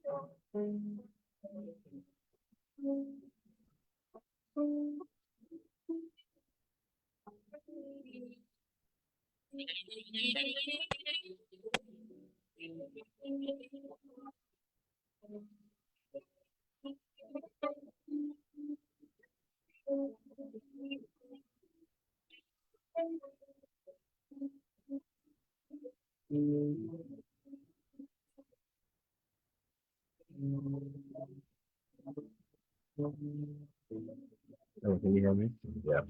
Oh, can you hear me? Yeah.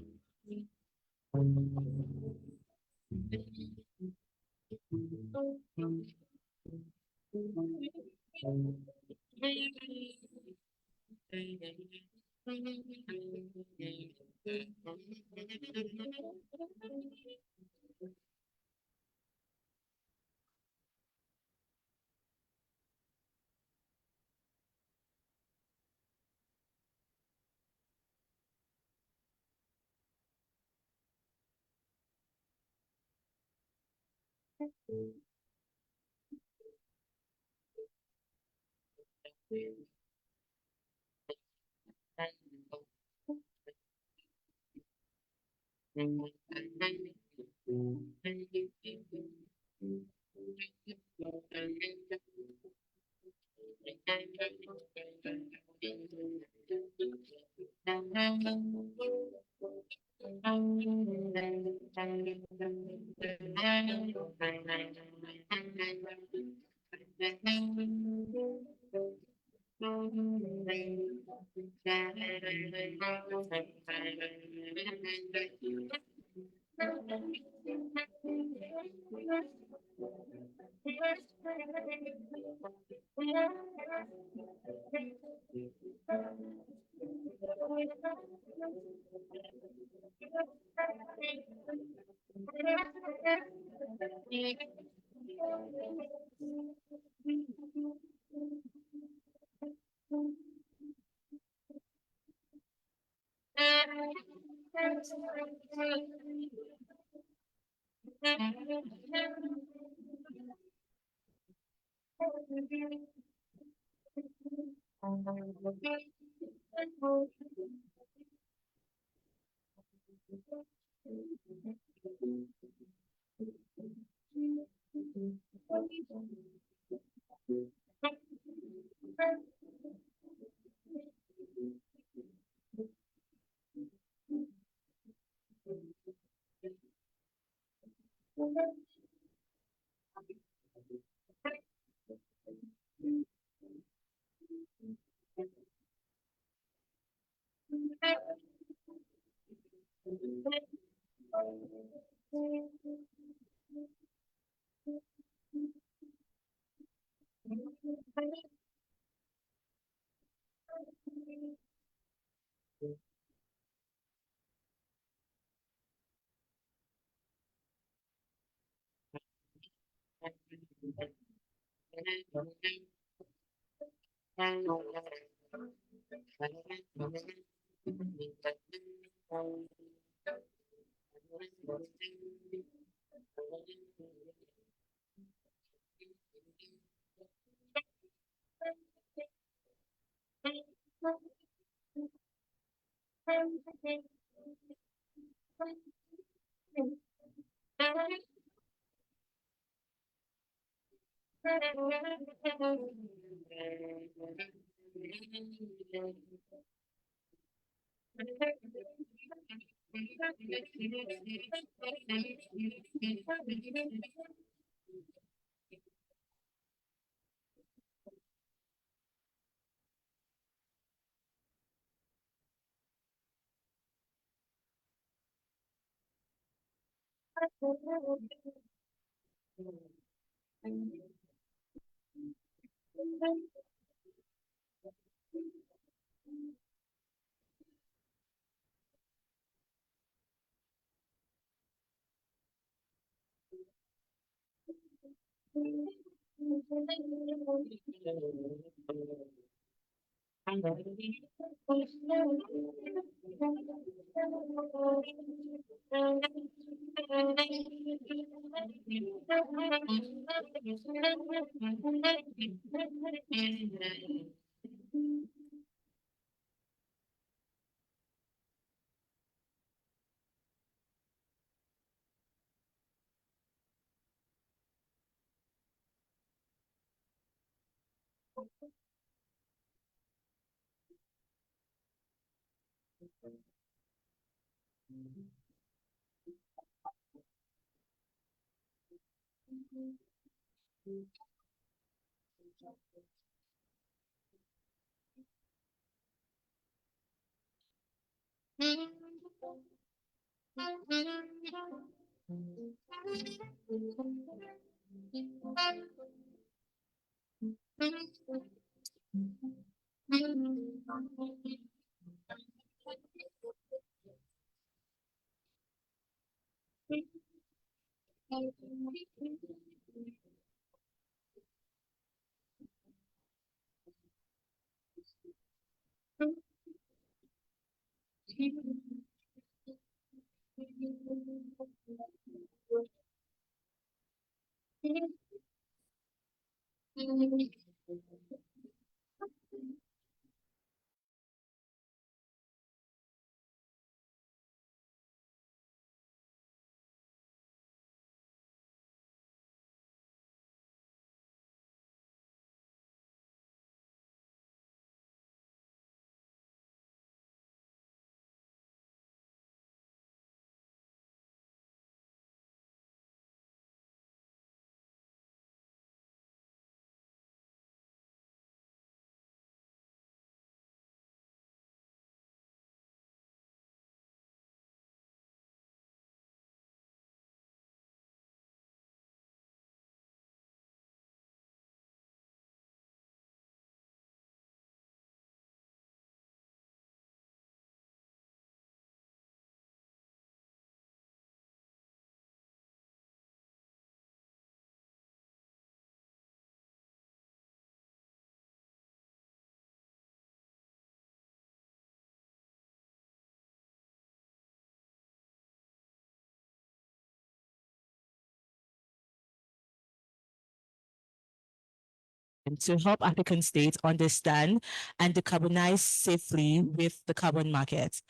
to help African states understand and decarbonize safely with the carbon market.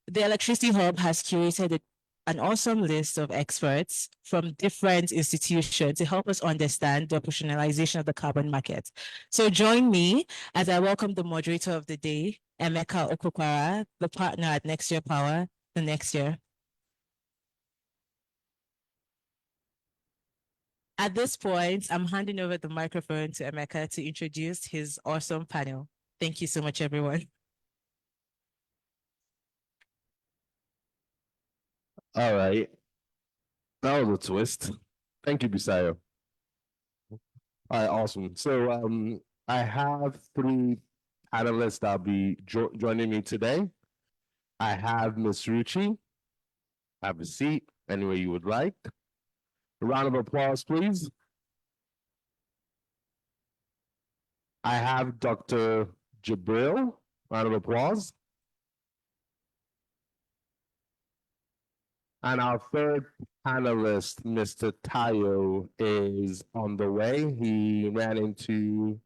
The Electricity Hub has curated an awesome list of experts from different institutions to help us understand the operationalization of the carbon market. So join me as I welcome the moderator of the day, Emeka Okukwara, the partner at Next Year Power, the next year. At this point, I'm handing over the microphone to Emeka to introduce his awesome panel. Thank you so much, everyone. All right. That was a twist. Thank you, Bisayo. All right, awesome. So I have three panelists that'll be joining me today. I have Miss Ruchi. Have a seat anywhere you would like. A round of applause, please. I have Dr. Jabril. Round of applause. And our third panelist, Mr. Tayo, is on the way. He ran into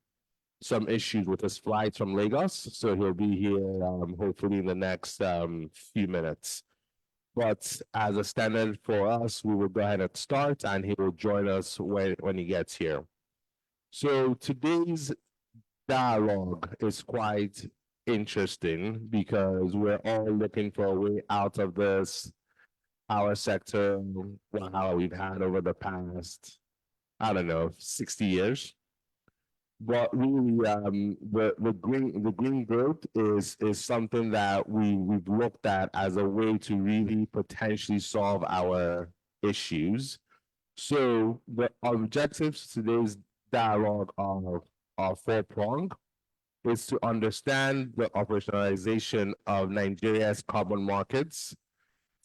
some issues with his flight from Lagos, so he'll be here hopefully in the next few minutes. But as a standard for us, we will go ahead and start, and he will join us when he gets here. So today's dialogue is quite interesting because we're all looking for a way out of this power sector how we've had over the past, I don't know, 60 years. But really, the green growth is something that we've looked at as a way to really potentially solve our issues. So the objectives of today's dialogue are four-pronged. Is to understand the operationalization of Nigeria's carbon markets,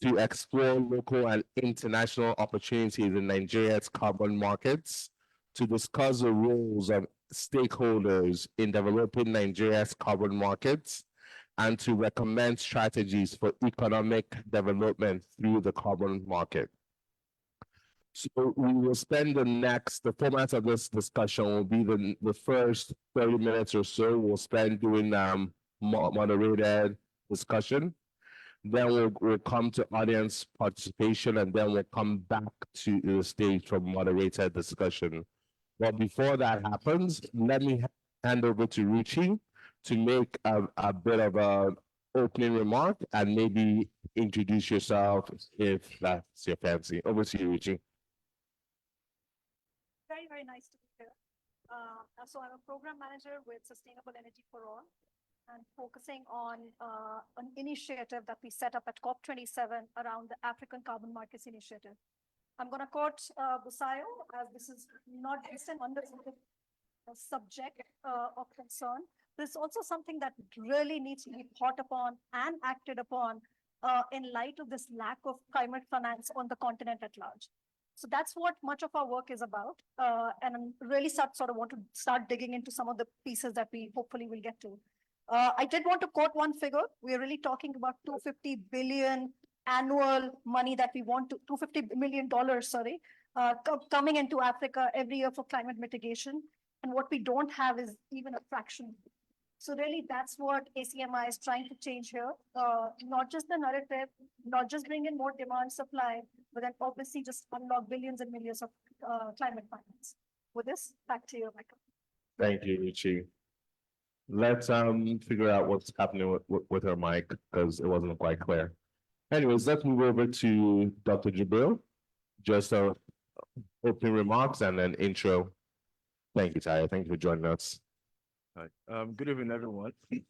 to explore local and international opportunities in Nigeria's carbon markets, to discuss the roles of stakeholders in developing Nigeria's carbon markets and to recommend strategies for economic development through the carbon market. So we will spend the format of this discussion will be the first 30 minutes or so we'll spend doing moderated discussion. Then we'll come to audience participation, and then we'll come back to the stage for moderated discussion. But before that happens, let me hand over to Ruchi to make a bit of a opening remark and maybe introduce yourself if that's your fancy. Over to you, Ruchi. Very, very nice to be here. So I'm a program manager with Sustainable Energy for All and focusing on an initiative that we set up at COP27 around the African Carbon Markets Initiative. I'm going to quote Busayo, as this is not just an understated subject of concern. This is also something that really needs to be thought upon and acted upon in light of this lack of climate finance on the continent at large. So that's what much of our work is about. And I'm really want to start digging into some of the pieces that we hopefully will get to. I did want to quote one figure. We're really talking about 250 billion annual money that we want to, $250 million, sorry, coming into Africa every year for climate mitigation. And what we don't have is even a fraction. So really, that's what ACMI is trying to change here. Not just the narrative, not just bring in more demand supply, but then obviously just unlock billions and millions of climate finance. With this, back to you, Michael. Thank you, Ruchi. Let's figure out what's happening with her mic because it wasn't quite clear. Anyways, let's move over to Dr. Jibril. Just opening remarks and then intro. Thank you, Taya. Thank you for joining us. Hi. Good evening, everyone. Can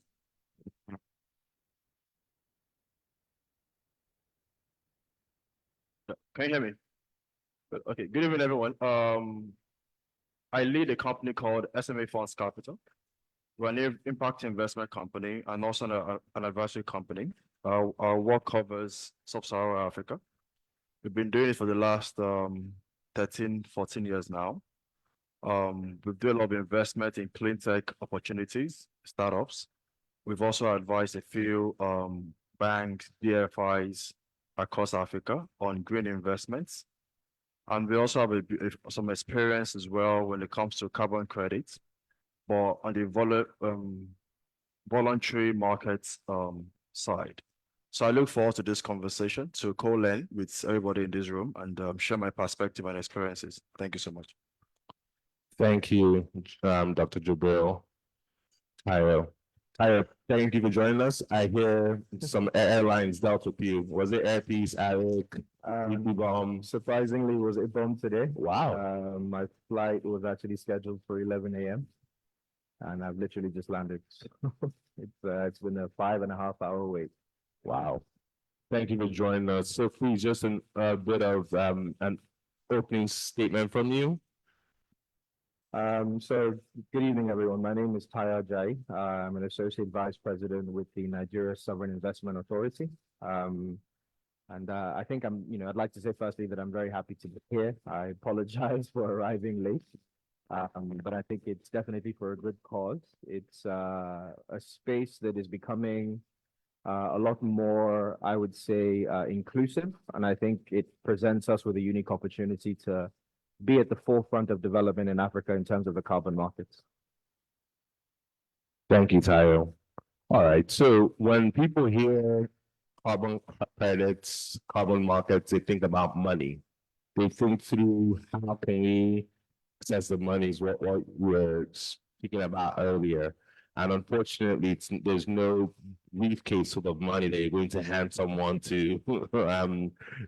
you hear me? Okay, good evening, everyone. I lead a company called SMA Funds Capital. We're an impact investment company and also an advisory company. Our work covers sub-Saharan Africa. We've been doing it for the last 13, 14 years now. We've done a lot of investment in clean tech opportunities, startups. We've also advised a few banks, DFIs across Africa on green investments. And we also have some experience as well when it comes to carbon credits, but on the voluntary markets side. So I look forward to this conversation to co-learn with everybody in this room and share my perspective and experiences. Thank you so much. Thank you, Dr. Jibril. Tyler, thank you for joining us. I hear some airlines dealt with you. Was it Air Peace, Alec, bomb? Surprisingly, it was a bomb today. Wow. My flight was actually scheduled for 11 a.m. and I've literally just landed. It's been a 5.5 hour wait. Wow. Thank you for joining us. So please, just a bit of an opening statement from you. So good evening, everyone. My name is Taya Jai. I'm an associate vice president with the Nigeria Sovereign Investment Authority. I think I'd like to say firstly that I'm very happy to be here. I apologize for arriving late, but I think it's definitely for a good cause. It's a space that is becoming a lot more, I would say, inclusive. And I think it presents us with a unique opportunity to be at the forefront of development in Africa in terms of the carbon markets. Thank you, Tayo. All right. So when people hear carbon credits, carbon markets, they think about money. They think through how can we access the monies, what we were speaking about earlier. And unfortunately, there's no briefcase full of money that you're going to hand someone to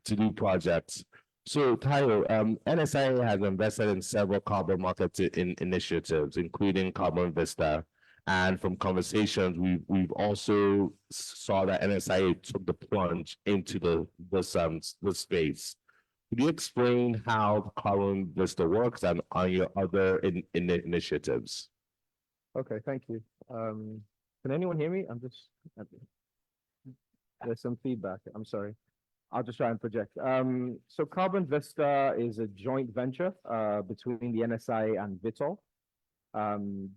do projects. So, Tayo, NSIA has invested in several carbon market initiatives, including Carbon Vista. And from conversations, we've also saw that NSIA took the plunge into the space. Could you explain how Carbon Vista works and on your other initiatives? Okay, thank you. Can anyone hear me? There's some feedback. I'm sorry. I'll just try and project. So Carbon Vista is a joint venture between the NSIA and Vitol.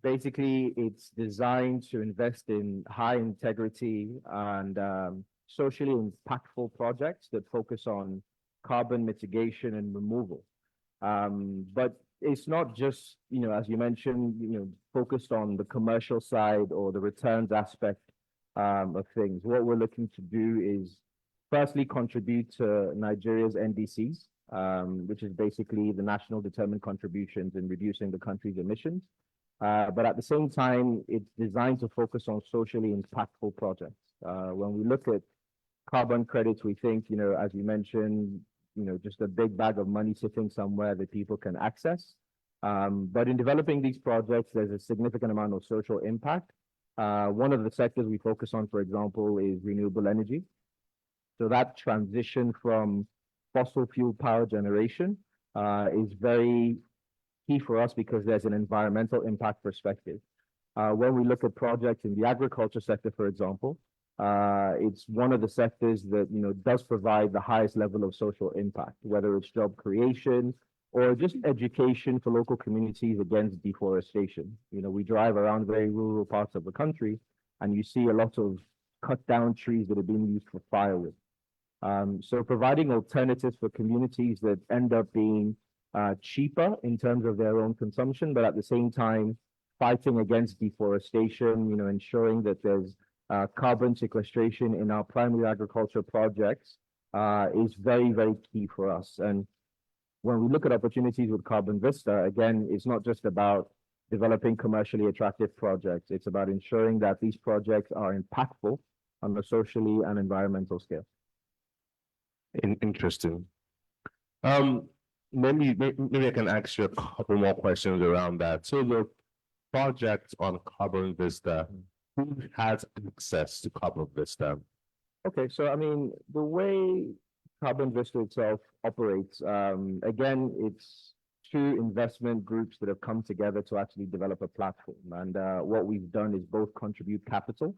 Basically, it's designed to invest in high integrity and socially impactful projects that focus on carbon mitigation and removal. But it's not just, as you mentioned, focused on the commercial side or the returns aspect of things. What we're looking to do is firstly contribute to Nigeria's NDCs, which is basically the national determined contributions in reducing the country's emissions. But at the same time, it's designed to focus on socially impactful projects. When we look at carbon credits, we think, as you mentioned, just a big bag of money sitting somewhere that people can access. But in developing these projects, there's a significant amount of social impact. One of the sectors we focus on, for example, is renewable energy. So that transition from fossil fuel power generation is very key for us because there's an environmental impact perspective. When we look at projects in the agriculture sector, for example, it's one of the sectors that does provide the highest level of social impact, whether it's job creation or just education for local communities against deforestation. We drive around very rural parts of the country, and you see a lot of cut down trees that are being used for firewood. So providing alternatives for communities that end up being cheaper in terms of their own consumption, but at the same time fighting against deforestation, ensuring that there's carbon sequestration in our primary agriculture projects is very, very key for us. And when we look at opportunities with Carbon Vista, again, it's not just about developing commercially attractive projects. It's about ensuring that these projects are impactful on a socially and environmental scale. Interesting. Maybe I can ask you a couple more questions around that. So the project on Carbon Vista, who has access to Carbon Vista? Okay, so I mean, the way Carbon Vista itself operates, again, it's two investment groups that have come together to actually develop a platform. And what we've done is both contribute capital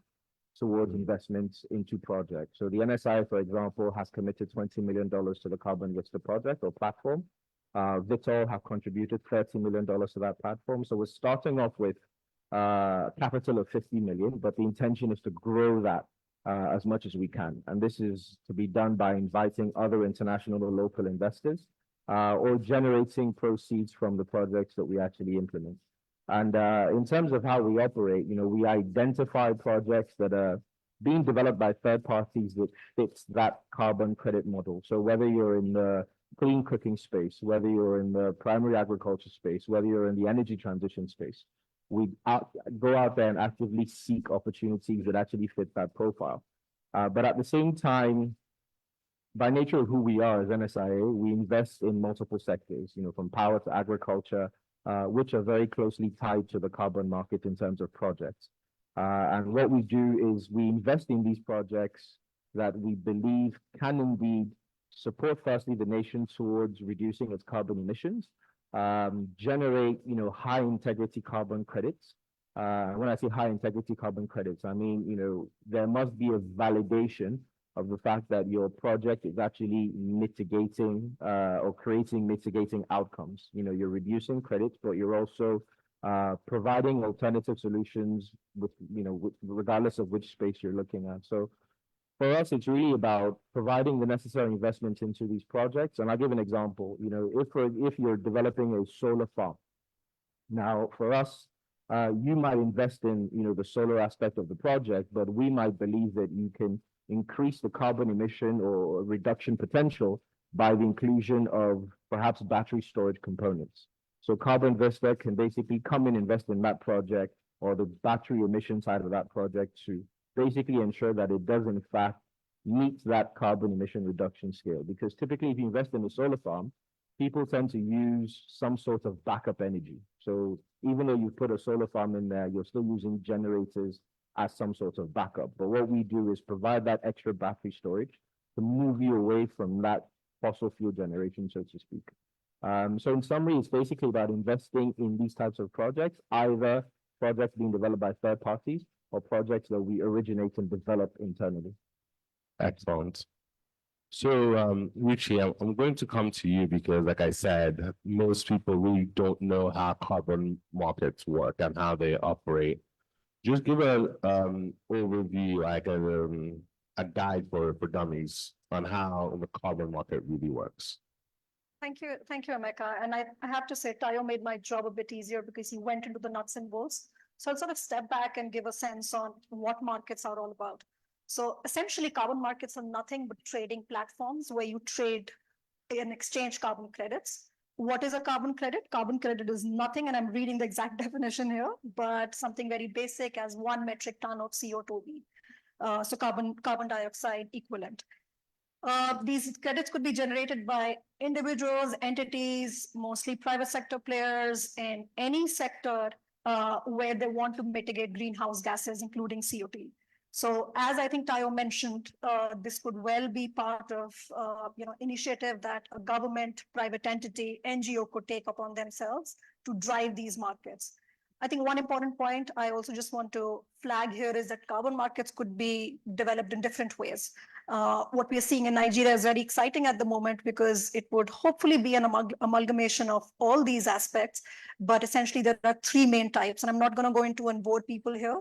towards investments into projects. So the NSI, for example, has committed $20 million to the Carbon Vista project or platform. Vitol have contributed $30 million to that platform. So we're starting off with capital of 50 million, but the intention is to grow that as much as we can. And this is to be done by inviting other international or local investors or generating proceeds from the projects that we actually implement. And in terms of how we operate, we identify projects that are being developed by third parties that fits that carbon credit model. So whether you're in the clean cooking space, whether you're in the primary agriculture space, whether you're in the energy transition space, we go out there and actively seek opportunities that actually fit that profile. But at the same time, by nature of who we are as NSIA, we invest in multiple sectors, from power to agriculture, which are very closely tied to the carbon market in terms of projects. And what we do is we invest in these projects that we believe can indeed support, firstly, the nation towards reducing its carbon emissions, generate, high integrity carbon credits. When I say high integrity carbon credits, I mean, there must be a validation of the fact that your project is actually mitigating or creating mitigating outcomes. You're reducing credits, but you're also providing alternative solutions with, regardless of which space you're looking at. So for us, it's really about providing the necessary investment into these projects. And I'll give an example. If you're developing a solar farm, now for us, you might invest in, the solar aspect of the project, but we might believe that you can increase the carbon emission or reduction potential by the inclusion of perhaps battery storage components. So Carbon Vista can basically come and invest in that project or the battery emission side of that project to basically ensure that it does in fact meet that carbon emission reduction scale. Because typically if you invest in a solar farm, people tend to use some sort of backup energy. So even though you put a solar farm in there, you're still using generators as some sort of backup. But what we do is provide that extra battery storage to move you away from that fossil fuel generation, so to speak. So in summary, it's basically about investing in these types of projects, either projects being developed by third parties or projects that we originate and develop internally. Excellent. So, Richie, I'm going to come to you because, like I said, most people really don't know how carbon markets work and how they operate. Just give a overview, like a guide for dummies on how the carbon market really works. Thank you, Emeka. And I have to say, Tayo made my job a bit easier because he went into the nuts and bolts. So I'll sort of step back and give a sense on what markets are all about. So essentially, carbon markets are nothing but trading platforms where you trade and exchange carbon credits. What is a carbon credit? Carbon credit is nothing, and I'm reading the exact definition here, but something very basic as 1 metric ton of CO2, so carbon dioxide equivalent. These credits could be generated by individuals, entities, mostly private sector players in any sector where they want to mitigate greenhouse gases, including CO2. So as I think Tayo mentioned, this could well be part of initiative that a government, private entity, NGO could take upon themselves to drive these markets. I think one important point I also just want to flag here is that carbon markets could be developed in different ways. What we are seeing in Nigeria is very exciting at the moment because it would hopefully be an amalgamation of all these aspects. But essentially, there are 3 main types, and I'm not going to go into and bore people here.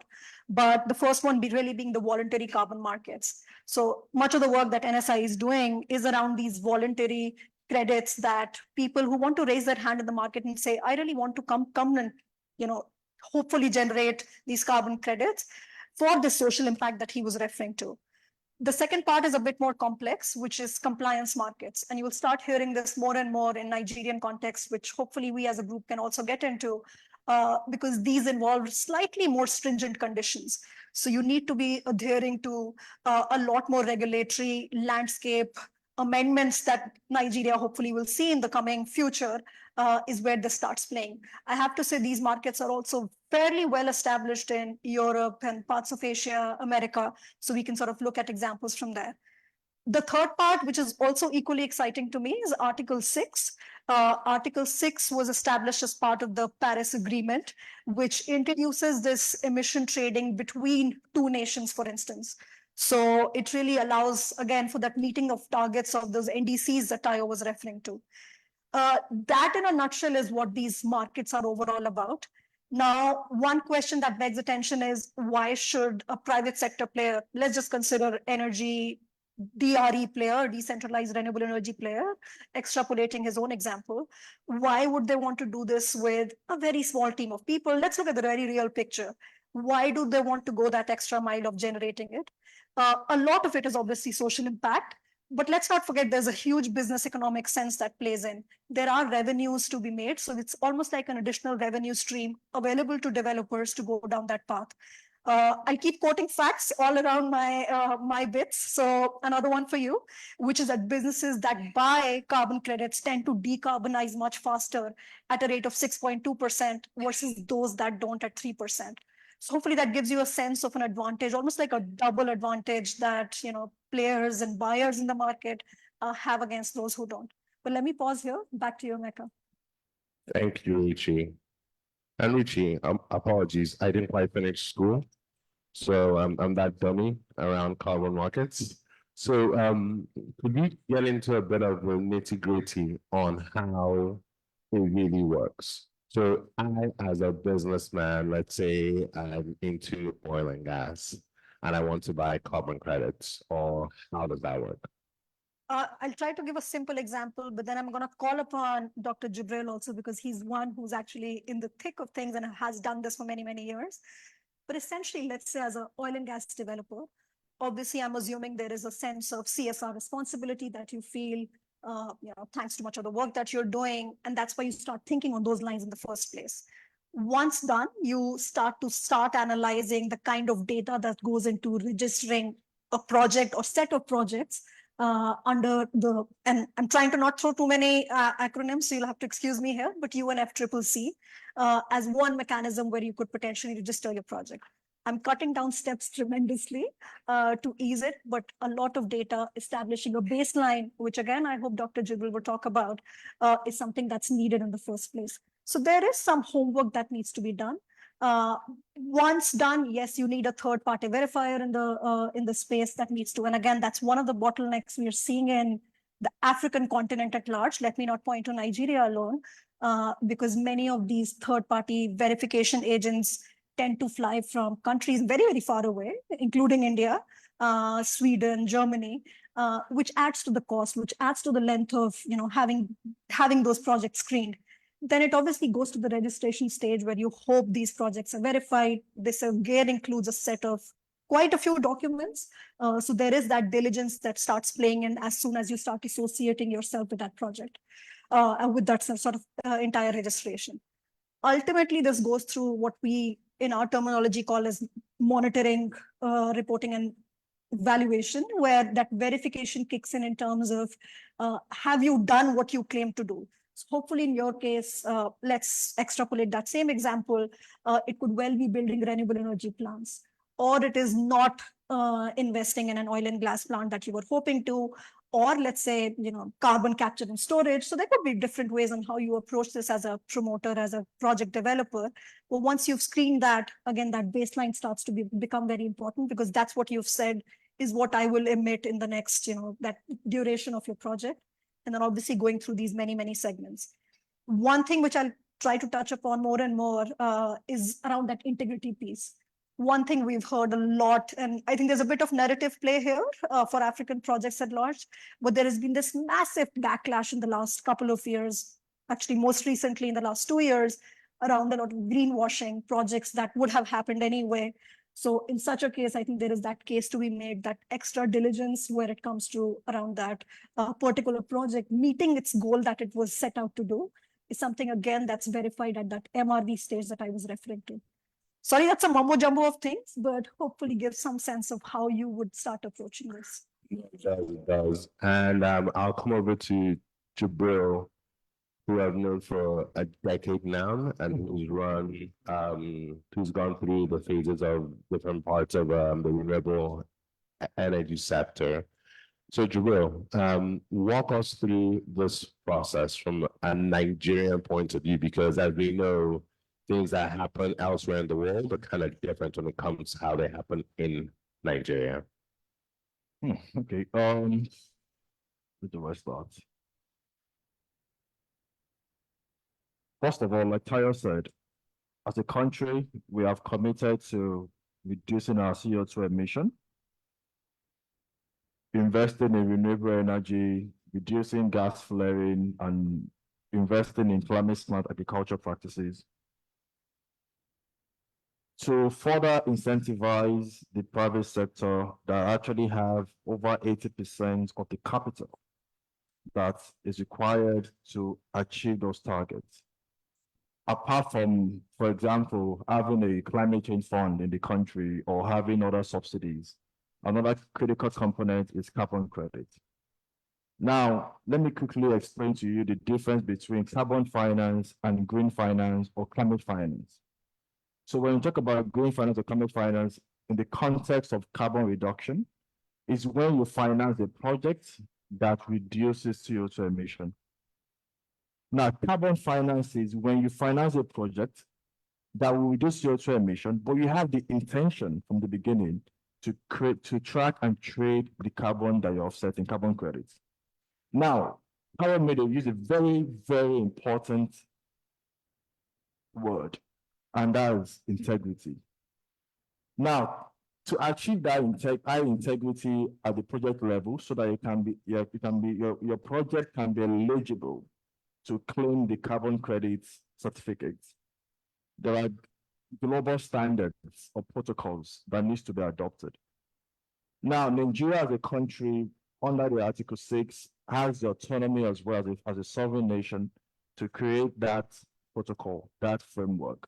But the first one really being the voluntary carbon markets. So much of the work that NSI is doing is around these voluntary credits that people who want to raise their hand in the market and say, I really want to come and hopefully generate these carbon credits for the social impact that he was referring to. The second part is a bit more complex, which is compliance markets. And you will start hearing this more and more in Nigerian context, which hopefully we as a group can also get into, because these involve slightly more stringent conditions. So you need to be adhering to a lot more regulatory landscape amendments that Nigeria hopefully will see in the coming future, is where this starts playing. I have to say these markets are also fairly well established in Europe and parts of Asia, America. So we can sort of look at examples from there. The third part, which is also equally exciting to me, is Article 6. Article 6 was established as part of the Paris Agreement, which introduces this emission trading between 2 nations, for instance. So it really allows, again, for that meeting of targets of those NDCs that Tayo was referring to. That in a nutshell is what these markets are overall about. Now, one question that begs attention is why should a private sector player, let's just consider energy DRE player, decentralized renewable energy player, extrapolating his own example, why would they want to do this with a very small team of people? Let's look at the very real picture. Why do they want to go that extra mile of generating it? A lot of it is obviously social impact. But let's not forget there's a huge business economic sense that plays in. There are revenues to be made. So it's almost like an additional revenue stream available to developers to go down that path. I keep quoting facts all around my bits. So another one for you, which is that businesses that buy carbon credits tend to decarbonize much faster at a rate of 6.2% versus those that don't at 3%. So hopefully that gives you a sense of an advantage, almost like a double advantage that players and buyers in the market have against those who don't. But let me pause here. Back to you, Emeka. Thank you, Richie. And Richie, apologies, I didn't quite finish school. So I'm that dummy around carbon markets. So could we get into a bit of the nitty-gritty on how it really works? So I, as a businessman, let's say I'm into oil and gas and I want to buy carbon credits, or how does that work? I'll try to give a simple example, but then I'm going to call upon Dr. Jibril also, because he's one who's actually in the thick of things and has done this for many, many years. But essentially, let's say as an oil and gas developer, obviously, I'm assuming there is a sense of CSR responsibility that you feel, thanks to much of the work that you're doing. And that's why you start thinking on those lines in the first place. Once done, you start analyzing the kind of data that goes into registering a project or set of projects under the, and I'm trying to not throw too many acronyms, so you'll have to excuse me here, but UNFCCC as one mechanism where you could potentially register your project. I'm cutting down steps tremendously to ease it, but a lot of data establishing a baseline, which again, I hope Dr. Jibril will talk about, is something that's needed in the first place. So there is some homework that needs to be done. Once done, yes, you need a third party verifier in the space that needs to. And again, that's one of the bottlenecks we are seeing in the African continent at large. Let me not point to Nigeria alone, because many of these third party verification agents tend to fly from countries very, very far away, including India, Sweden, Germany, which adds to the cost, which adds to the length of having those projects screened. Then it obviously goes to the registration stage where you hope these projects are verified. This again includes a set of quite a few documents. So there is that diligence that starts playing in as soon as you start associating yourself with that project, with that sort of entire registration. Ultimately, this goes through what we in our terminology call as monitoring, reporting, and valuation, where that verification kicks in terms of have you done what you claim to do? So hopefully in your case, let's extrapolate that same example. It could well be building renewable energy plants, or it is not investing in an oil and gas plant that you were hoping to, or let's say, carbon capture and storage. So there could be different ways on how you approach this as a promoter, as a project developer. But once you've screened that, again, that baseline starts to become very important, because that's what you've said is what I will emit in the next, that duration of your project. And then obviously going through these many, many segments. One thing which I'll try to touch upon more and more is around that integrity piece. One thing we've heard a lot, and I think there's a bit of narrative play here for African projects at large, but there has been this massive backlash in the last couple of years, actually most recently in the last 2 years, around a lot of greenwashing projects that would have happened anyway. So in such a case, I think there is that case to be made, that extra diligence where it comes to around that particular project meeting its goal that it was set out to do is something, again, that's verified at that MRV stage that I was referring to. Sorry, that's a mumbo jumbo of things, but hopefully gives some sense of how you would start approaching this. It does. And I'll come over to Jabril, who I've known for a decade now, and who's gone through the phases of different parts of the renewable energy sector. So Jabril, walk us through this process from a Nigerian point of view, because as we know, things that happen elsewhere in the world are kind of different when it comes to how they happen in Nigeria. Okay, where do I start? First of all, like Tayo said, as a country, we have committed to reducing our CO2 emission, investing in renewable energy, reducing gas flaring, and investing in climate smart agriculture practices. To further incentivize the private sector that actually have over 80% of the capital that is required to achieve those targets. Apart from, for example, having a climate change fund in the country or having other subsidies, another critical component is carbon credit. Now, let me quickly explain to you the difference between carbon finance and green finance or climate finance. So when we talk about green finance or climate finance in the context of carbon reduction, is when you finance a project that reduces CO2 emission. Now, carbon finance is when you finance a project that will reduce CO2 emission, but you have the intention from the beginning to track and trade the carbon that you're offsetting, carbon credits. Now, Power Media use a very, very important word, and that is integrity. Now, to achieve that high integrity at the project level, so that your project can be eligible to claim the carbon credits certificates, there are global standards or protocols that needs to be adopted. Now, Nigeria as a country under the Article 6 has the autonomy as well as a sovereign nation to create that protocol, that framework.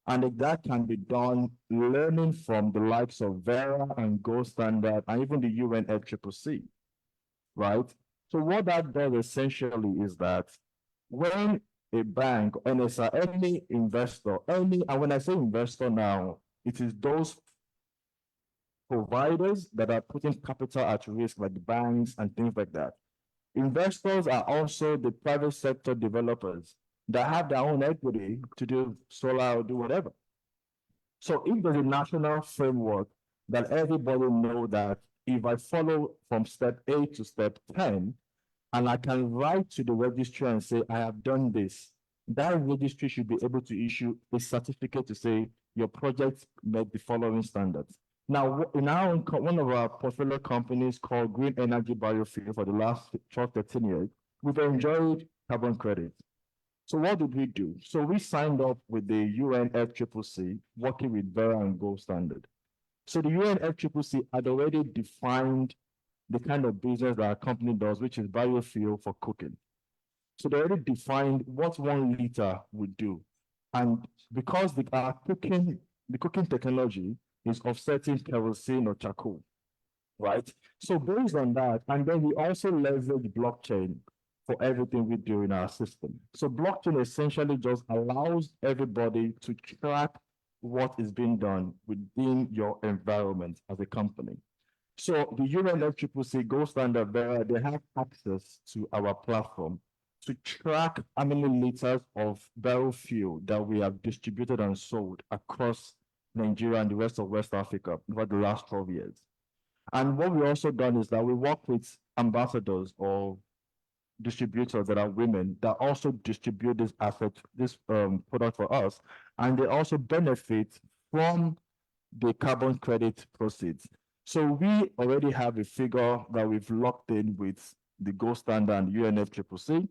And that can be done learning from the likes of Vera and Gold Standard and even the UNFCCC, right? So what that does essentially is that when a bank, NSR, any investor, and when I say investor now, it is those providers that are putting capital at risk, like the banks and things like that. Investors are also the private sector developers that have their own equity to do solar or do whatever. So if there's a national framework that everybody know that if I follow from step A to step 10, and I can write to the registry and say, I have done this, that registry should be able to issue a certificate to say your project met the following standards. Now, in our own one of our portfolio companies called Green Energy Biofuel for the last 12, 13 years, we've enjoyed carbon credit. So what did we do? So we signed up with the UNFCCC, working with Vera and Gold Standard. So the UNFCCC had already defined the kind of business that our company does, which is biofuel for cooking. So they already defined what 1 liter would do. And because the cooking technology is offsetting kerosene or charcoal, right? So based on that, and then we also leverage blockchain for everything we do in our system. So blockchain essentially just allows everybody to track what is being done within your environment as a company. So the UNFCCC Gold Standard Vera, they have access to our platform to track how many liters of biofuel that we have distributed and sold across Nigeria and the rest of West Africa over the last 12 years. And what we also done is that we work with ambassadors or distributors that are women that also distribute this product for us, and they also benefit from the carbon credit proceeds. So we already have a figure that we've locked in with the Gold Standard and UNFCCC,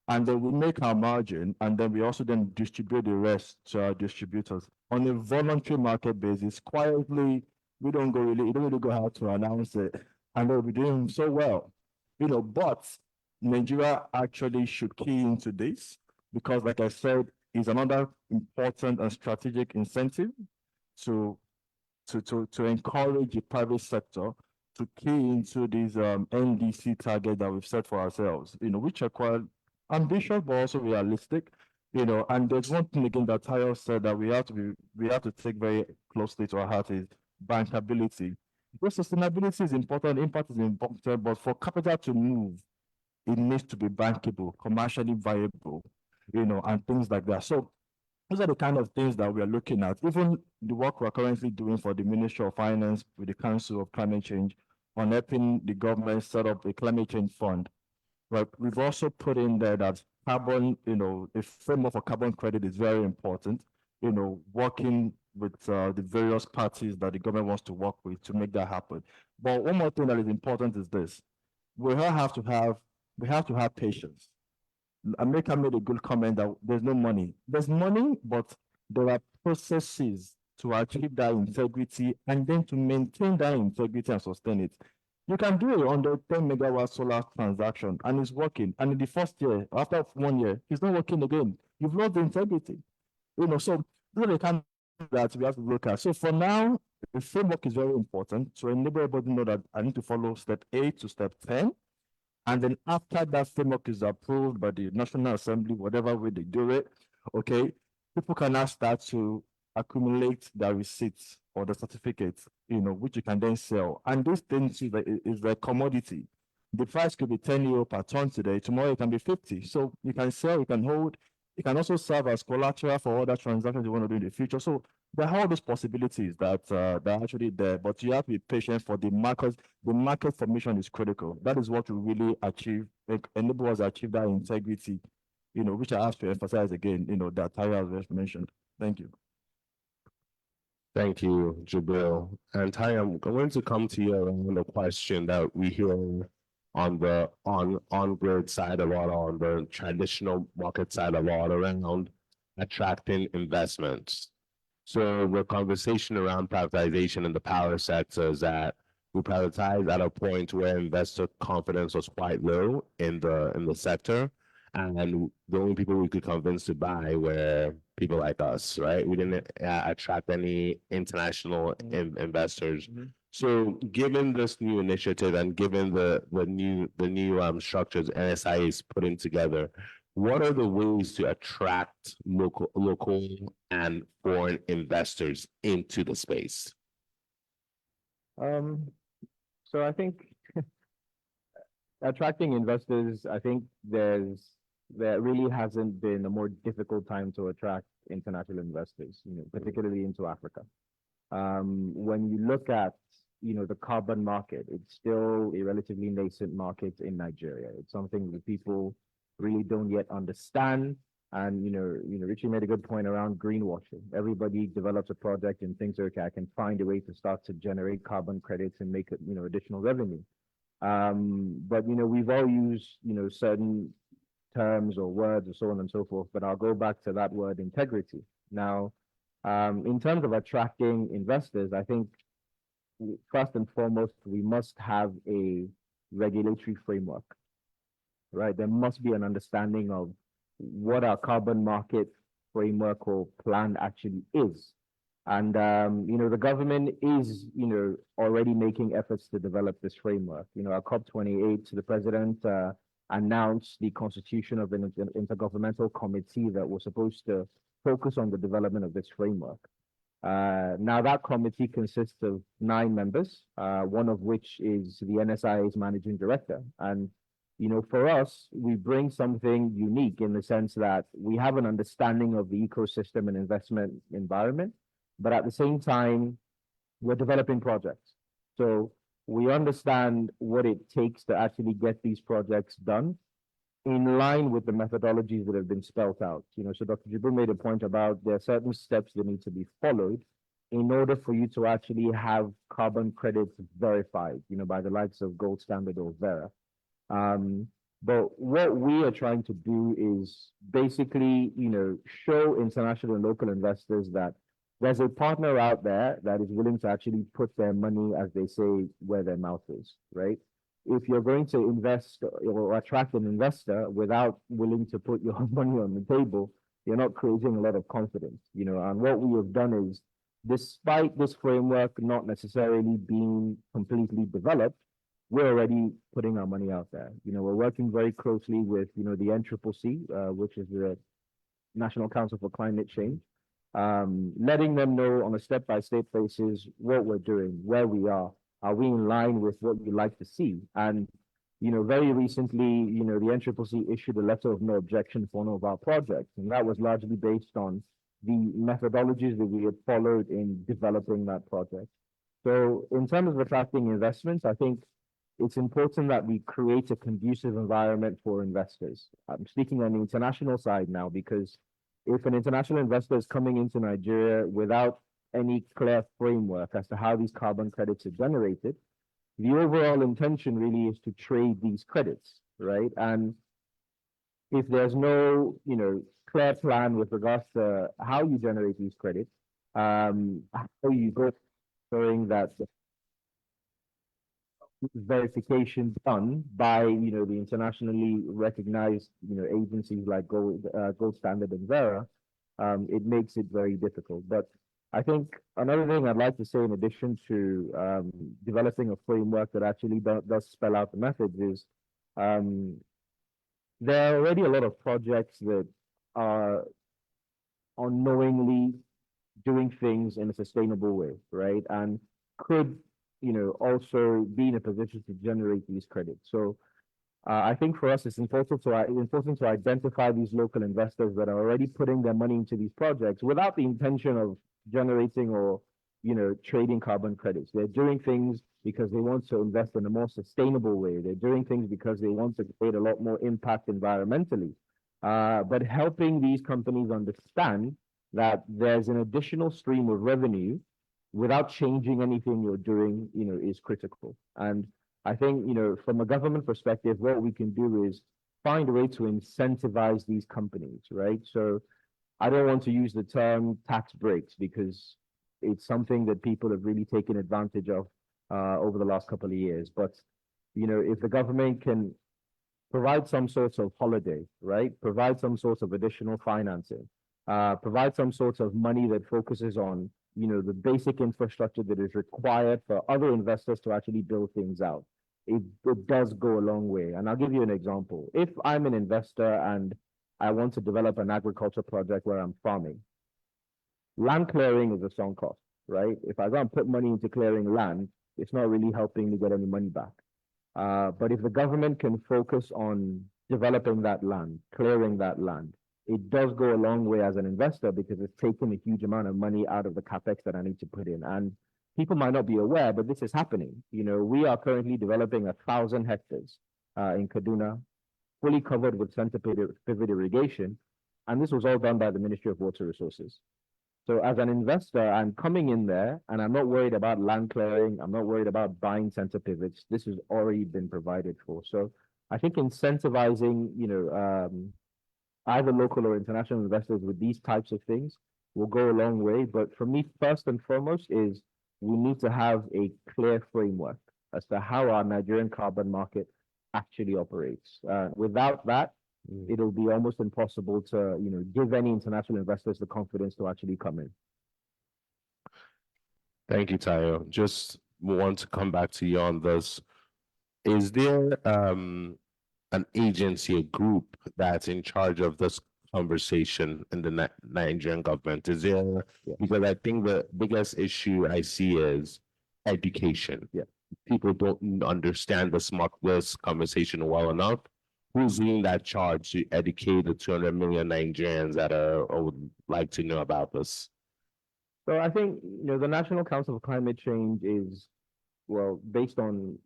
and then we make our margin, and then we also then distribute the rest to our distributors on a voluntary market basis. Quietly, we don't really go out to announce it, and we'll be doing so well, but Nigeria actually should key into this because, like I said, is another important and strategic incentive to encourage the private sector to key into these NDC target that we've set for ourselves, which are quite ambitious but also realistic, and there's one thing again that Tayo said that we have to take very closely to our heart is bankability. Because sustainability is important, impact is important, but for capital to move, it needs to be bankable, commercially viable, and things like that. So those are the kind of things that we are looking at. Even the work we're currently doing for the Ministry of Finance with the Council of Climate Change on helping the government set up a climate change fund. But we've also put in there that carbon, a framework for carbon credit is very important, working with the various parties that the government wants to work with to make that happen. But one more thing that is important is this. We have to have patience. America made a good comment that there's no money. There's money, but there are processes to achieve that integrity and then to maintain that integrity and sustain it. You can do a 110 megawatt solar transaction and it's working. And in the first year, after 1 year, it's not working again. You've lost the integrity. So those are the kind that we have to look at. So for now, the framework is very important to enable everybody to know that I need to follow step 8 to step 10. And then after that framework is approved by the National Assembly, whatever way they do it, okay, people can now start to accumulate their receipts or the certificates, which you can then sell. And this thing is a commodity. The price could be 10 euro per ton today. Tomorrow it can be 50. So you can sell, you can hold. It can also serve as collateral for other transactions you want to do in the future. So there are all these possibilities that are actually there, but you have to be patient for the market. The market formation is critical. That is what will really achieve, enable us to achieve that integrity, which I have to emphasize again, that Tayo has mentioned. Thank you. Thank you, Jabril. And Tayo, I'm going to come to you around a question that we hear on the on-grid side a lot, on the traditional market side a lot, around attracting investments. So the conversation around privatization in the power sector is that we privatize at a point where investor confidence was quite low in the sector, and the only people we could convince to buy were people like us, right? We didn't attract any international investors. So given this new initiative and given the new structures NSIA is putting together, what are the ways to attract local and foreign investors into the space? So I think attracting investors, I think there really hasn't been a more difficult time to attract international investors, particularly into Africa. When you look at, the carbon market, it's still a relatively nascent market in Nigeria. It's something that people really don't yet understand. And, Richie made a good point around greenwashing. Everybody develops a project and thinks, okay, I can find a way to start to generate carbon credits and make it, additional revenue. But, we've all used, certain terms or words or so on and so forth, but I'll go back to that word integrity. Now, in terms of attracting investors, I think first and foremost, we must have a regulatory framework, right? There must be an understanding of what our carbon market framework or plan actually is. And, the government is, already making efforts to develop this framework. Our COP28, the president announced the constitution of an intergovernmental committee that was supposed to focus on the development of this framework. Now that committee consists of 9 members, one of which is the NSIA's managing director. And, for us, we bring something unique in the sense that we have an understanding of the ecosystem and investment environment, but at the same time, we're developing projects. So we understand what it takes to actually get these projects done in line with the methodologies that have been spelled out. So Dr. Jibril made a point about there are certain steps that need to be followed in order for you to actually have carbon credits verified, by the likes of Gold Standard or Verra. But what we are trying to do is basically, show international and local investors that there's a partner out there that is willing to actually put their money, as they say, where their mouth is, right? If you're going to invest or attract an investor without willing to put your money on the table, you're not creating a lot of confidence, and what we have done is, despite this framework not necessarily being completely developed, we're already putting our money out there. We're working very closely with, the NCCC, which is the National Council for Climate Change, letting them know on a step-by-step basis what we're doing, where we are we in line with what we like to see? And, very recently, the NCCC issued a letter of no objection for one of our projects, and that was largely based on the methodologies that we had followed in developing that project. So in terms of attracting investments, I think it's important that we create a conducive environment for investors. I'm speaking on the international side now, because if an international investor is coming into Nigeria without any clear framework as to how these carbon credits are generated, the overall intention really is to trade these credits, right? And if there's no, clear plan with regards to how you generate these credits, how you go ensuring that verification done by, the internationally recognized, agencies like Gold Standard and Verra, it makes it very difficult. But I think another thing I'd like to say, in addition to developing a framework that actually does spell out the methods, is there are already a lot of projects that are unknowingly doing things in a sustainable way, right? And could, also be in a position to generate these credits. So I think for us, it's important to identify these local investors that are already putting their money into these projects without the intention of generating or, trading carbon credits. They're doing things because they want to invest in a more sustainable way. They're doing things because they want to create a lot more impact environmentally. But helping these companies understand that there's an additional stream of revenue without changing anything you're doing, is critical. And I think, from a government perspective, what we can do is find a way to incentivize these companies, right? So I don't want to use the term tax breaks, because it's something that people have really taken advantage of over the last couple of years. But, if the government can provide some sort of holiday, right? Provide some sort of additional financing, provide some sort of money that focuses on, the basic infrastructure that is required for other investors to actually build things out. It does go a long way. And I'll give you an example. If I'm an investor and I want to develop an agriculture project where I'm farming, land clearing is a sunk cost, right? If I go and put money into clearing land, it's not really helping me get any money back. But if the government can focus on developing that land, clearing that land, it does go a long way as an investor because it's taken a huge amount of money out of the capex that I need to put in. And people might not be aware, but this is happening. You know, we are currently developing 1,000 hectares in Kaduna, fully covered with center pivot irrigation. And this was all done by the Ministry of Water Resources. So as an investor, I'm coming in there and I'm not worried about land clearing. I'm not worried about buying center pivots. This has already been provided for. So I think incentivizing, either local or international investors with these types of things will go a long way. But for me, first and foremost is we need to have a clear framework as to how our Nigerian carbon market actually operates. Without that, it'll be almost impossible to, give any international investors the confidence to actually come in. Thank you, Tayo. Just want to come back to you on this. Is there an agency, a group that's in charge of this conversation in the Nigerian government? Is there, because I think the biggest issue I see is education. Yeah. People don't understand this conversation well enough. Who's leading that charge to educate the 200 million Nigerians that would like to know about this? So I think, the National Council for Climate Change is, well, based on,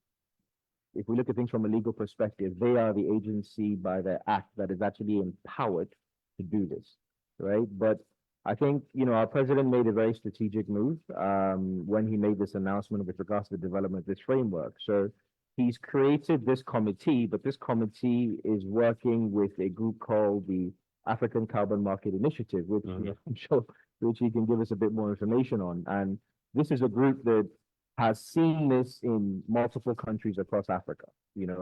if we look at things from a legal perspective, they are the agency by their act that is actually empowered to do this, right? But I think, our president made a very strategic move when he made this announcement with regards to the development of this framework. So he's created this committee, but this committee is working with a group called the African Carbon Market Initiative, which I'm sure Richie can give us a bit more information on. And this is a group that has seen this in multiple countries across Africa,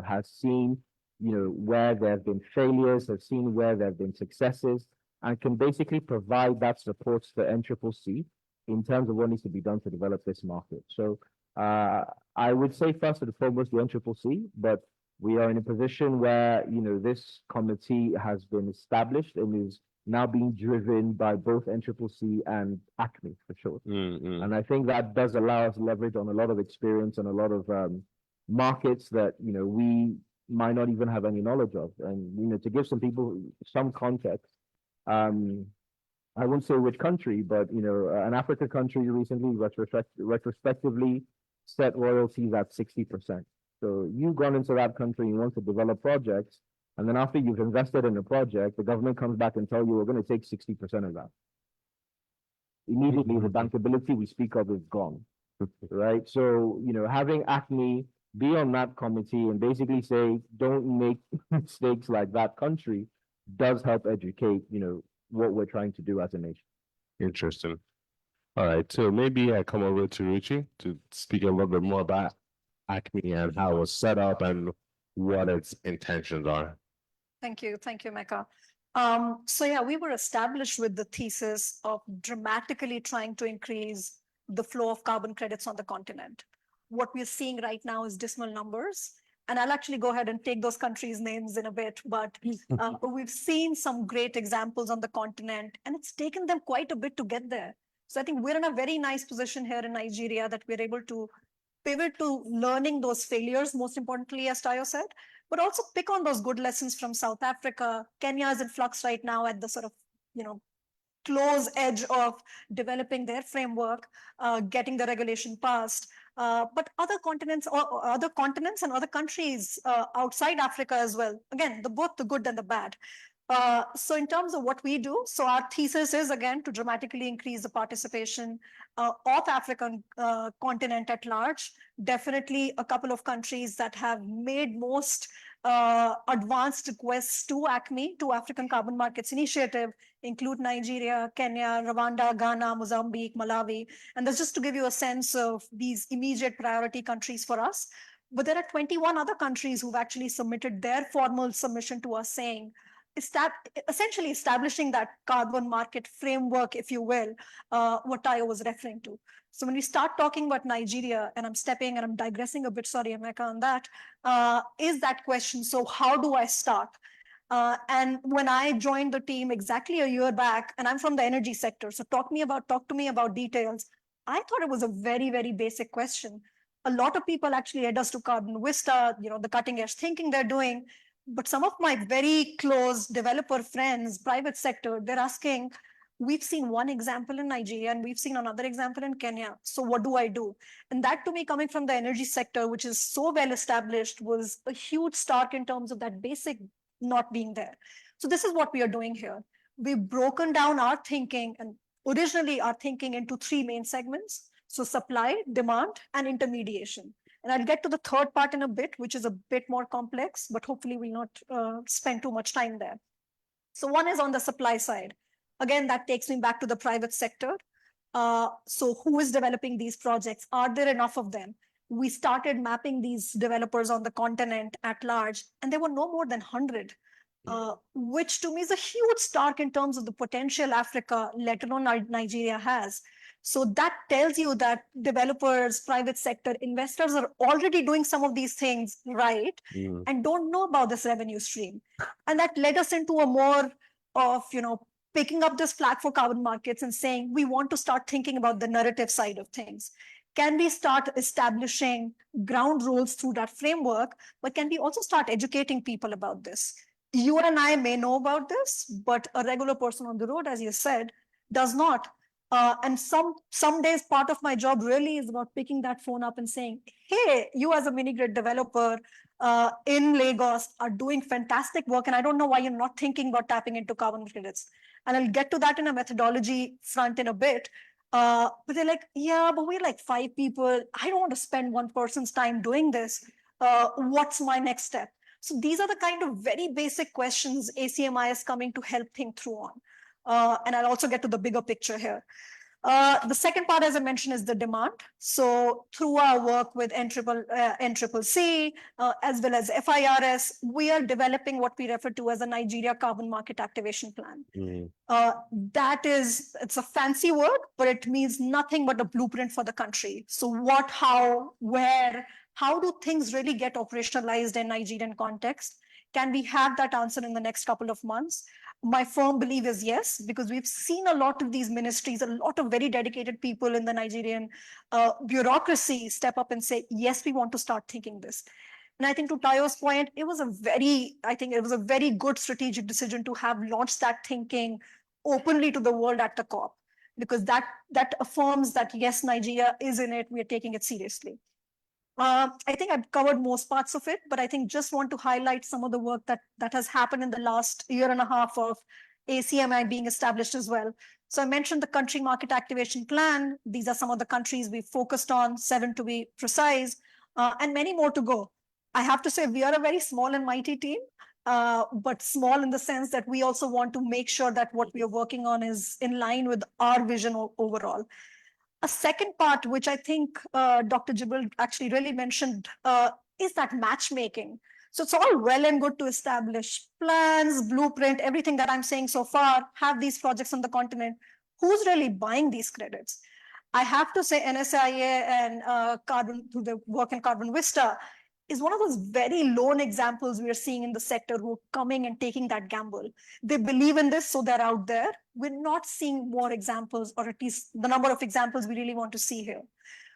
has seen, where there have been failures, has seen where there have been successes, and can basically provide that support to NCCC in terms of what needs to be done to develop this market. So I would say first and foremost the NCCC, but we are in a position where, this committee has been established and is now being driven by both NCCC and ACME for sure. And I think that does allow us leverage on a lot of experience and a lot of markets that, we might not even have any knowledge of. And, to give some people some context, I won't say which country, but, an African country recently retrospectively set royalties at 60%. So you've gone into that country and you want to develop projects, and then after you've invested in a project, the government comes back and tells you we're going to take 60% of that. Immediately, the bankability we speak of is gone, right? So, having ACME be on that committee and basically say, don't make mistakes like that country does help educate, what we're trying to do as a nation. Interesting. All right, so maybe I come over to Ruchi to speak a little bit more about ACME and how it was set up and what its intentions are. Thank you, Mecca. So yeah, we were established with the thesis of dramatically trying to increase the flow of carbon credits on the continent. What we're seeing right now is dismal numbers. And I'll actually go ahead and take those countries' names in a bit, but we've seen some great examples on the continent, and it's taken them quite a bit to get there. So I think we're in a very nice position here in Nigeria that we're able to pivot to learning those failures, most importantly, as Tayo said, but also pick on those good lessons from South Africa. Kenya is in flux right now at the sort of, close edge of developing their framework, getting the regulation passed. But other continents and other countries outside Africa as well. Again, both the good and the bad. So in terms of what we do, so our thesis is again to dramatically increase the participation of African continent at large. Definitely a couple of countries that have made most advanced requests to ACME, to African Carbon Markets Initiative, include Nigeria, Kenya, Rwanda, Ghana, Mozambique, Malawi. And that's just to give you a sense of these immediate priority countries for us. But there are 21 other countries who've actually submitted their formal submission to us saying, essentially establishing that carbon market framework, if you will, what Tayo was referring to. So when we start talking about Nigeria, and I'm digressing a bit, sorry, Emeka, on that, is that question, so how do I start? And when I joined the team exactly a year back, and I'm from the energy sector, so talk to me about details. I thought it was a very, very basic question. A lot of people actually head us to Carbon Vista, the cutting edge thinking they're doing. But some of my very close developer friends, private sector, they're asking, we've seen one example in Nigeria and we've seen another example in Kenya. So what do I do? And that to me, coming from the energy sector, which is so well established, was a huge stark in terms of that basic not being there. So this is what we are doing here. We've broken down our thinking and originally our thinking into three main segments. So supply, demand, and intermediation. And I'll get to the third part in a bit, which is a bit more complex, but hopefully we'll not spend too much time there. So one is on the supply side. Again, that takes me back to the private sector. So who is developing these projects? Are there enough of them? We started mapping these developers on the continent at large, and there were no more than 100. Which to me is a huge stark in terms of the potential Africa, let alone Nigeria has. So that tells you that developers, private sector investors are already doing some of these things right Mm. and don't know about this revenue stream. And that led us into a more of, picking up this flag for carbon markets and saying, we want to start thinking about the narrative side of things. Can we start establishing ground rules through that framework, but can we also start educating people about this? You and I may know about this, but a regular person on the road, as you said, does not. And some days part of my job really is about picking that phone up and saying, hey, you as a mini grid developer in Lagos are doing fantastic work. And I don't know why you're not thinking about tapping into carbon credits. And I'll get to that in a methodology front in a bit. But they're like, yeah, but we're like 5 people. I don't want to spend one person's time doing this. What's my next step? So these are the kind of very basic questions ACMI is coming to help think through on. And I'll also get to the bigger picture here. The second part, as I mentioned, is the demand. So through our work with NCCC, as well as FIRS, we are developing what we refer to as a Nigeria Carbon Market Activation Plan. Mm. It's a fancy word, but it means nothing but a blueprint for the country. So what, how, where, how do things really get operationalized in Nigerian context? Can we have that answer in the next couple of months? My firm belief is yes, because we've seen a lot of these ministries, a lot of very dedicated people in the Nigerian bureaucracy step up and say, yes, we want to start thinking this. And I think to Tayo's point, it was a very good strategic decision to have launched that thinking openly to the world at the COP, because that affirms that, yes, Nigeria is in it, we are taking it seriously. I think I've covered most parts of it, but I think just want to highlight some of the work that has happened in the last year and a half of ACMI being established as well. So I mentioned the country market activation plan. These are some of the countries we focused on, 7 to be precise, and many more to go. I have to say we are a very small and mighty team, but small in the sense that we also want to make sure that what we are working on is in line with our vision overall. A second part, which I think Dr. Jibril actually really mentioned, is that matchmaking. So it's all well and good to establish plans, blueprint, everything that I'm saying so far, have these projects on the continent. Who's really buying these credits? I have to say NSIA and Carbon, through the work in Carbon Vista, is one of those very lone examples we are seeing in the sector who are coming and taking that gamble. They believe in this, so they're out there. We're not seeing more examples, or at least the number of examples we really want to see here.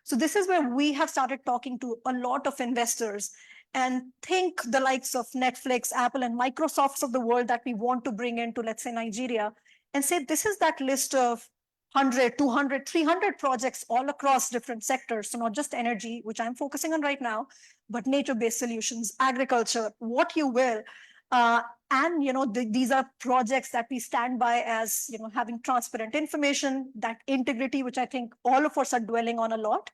So this is where we have started talking to a lot of investors and think the likes of Netflix, Apple, and Microsofts of the world that we want to bring into, let's say, Nigeria, and say, this is that list of 100, 200, 300 projects all across different sectors. So not just energy, which I'm focusing on right now, but nature-based solutions, agriculture, what you will. And these are projects that we stand by as having transparent information, that integrity, which I think all of us are dwelling on a lot.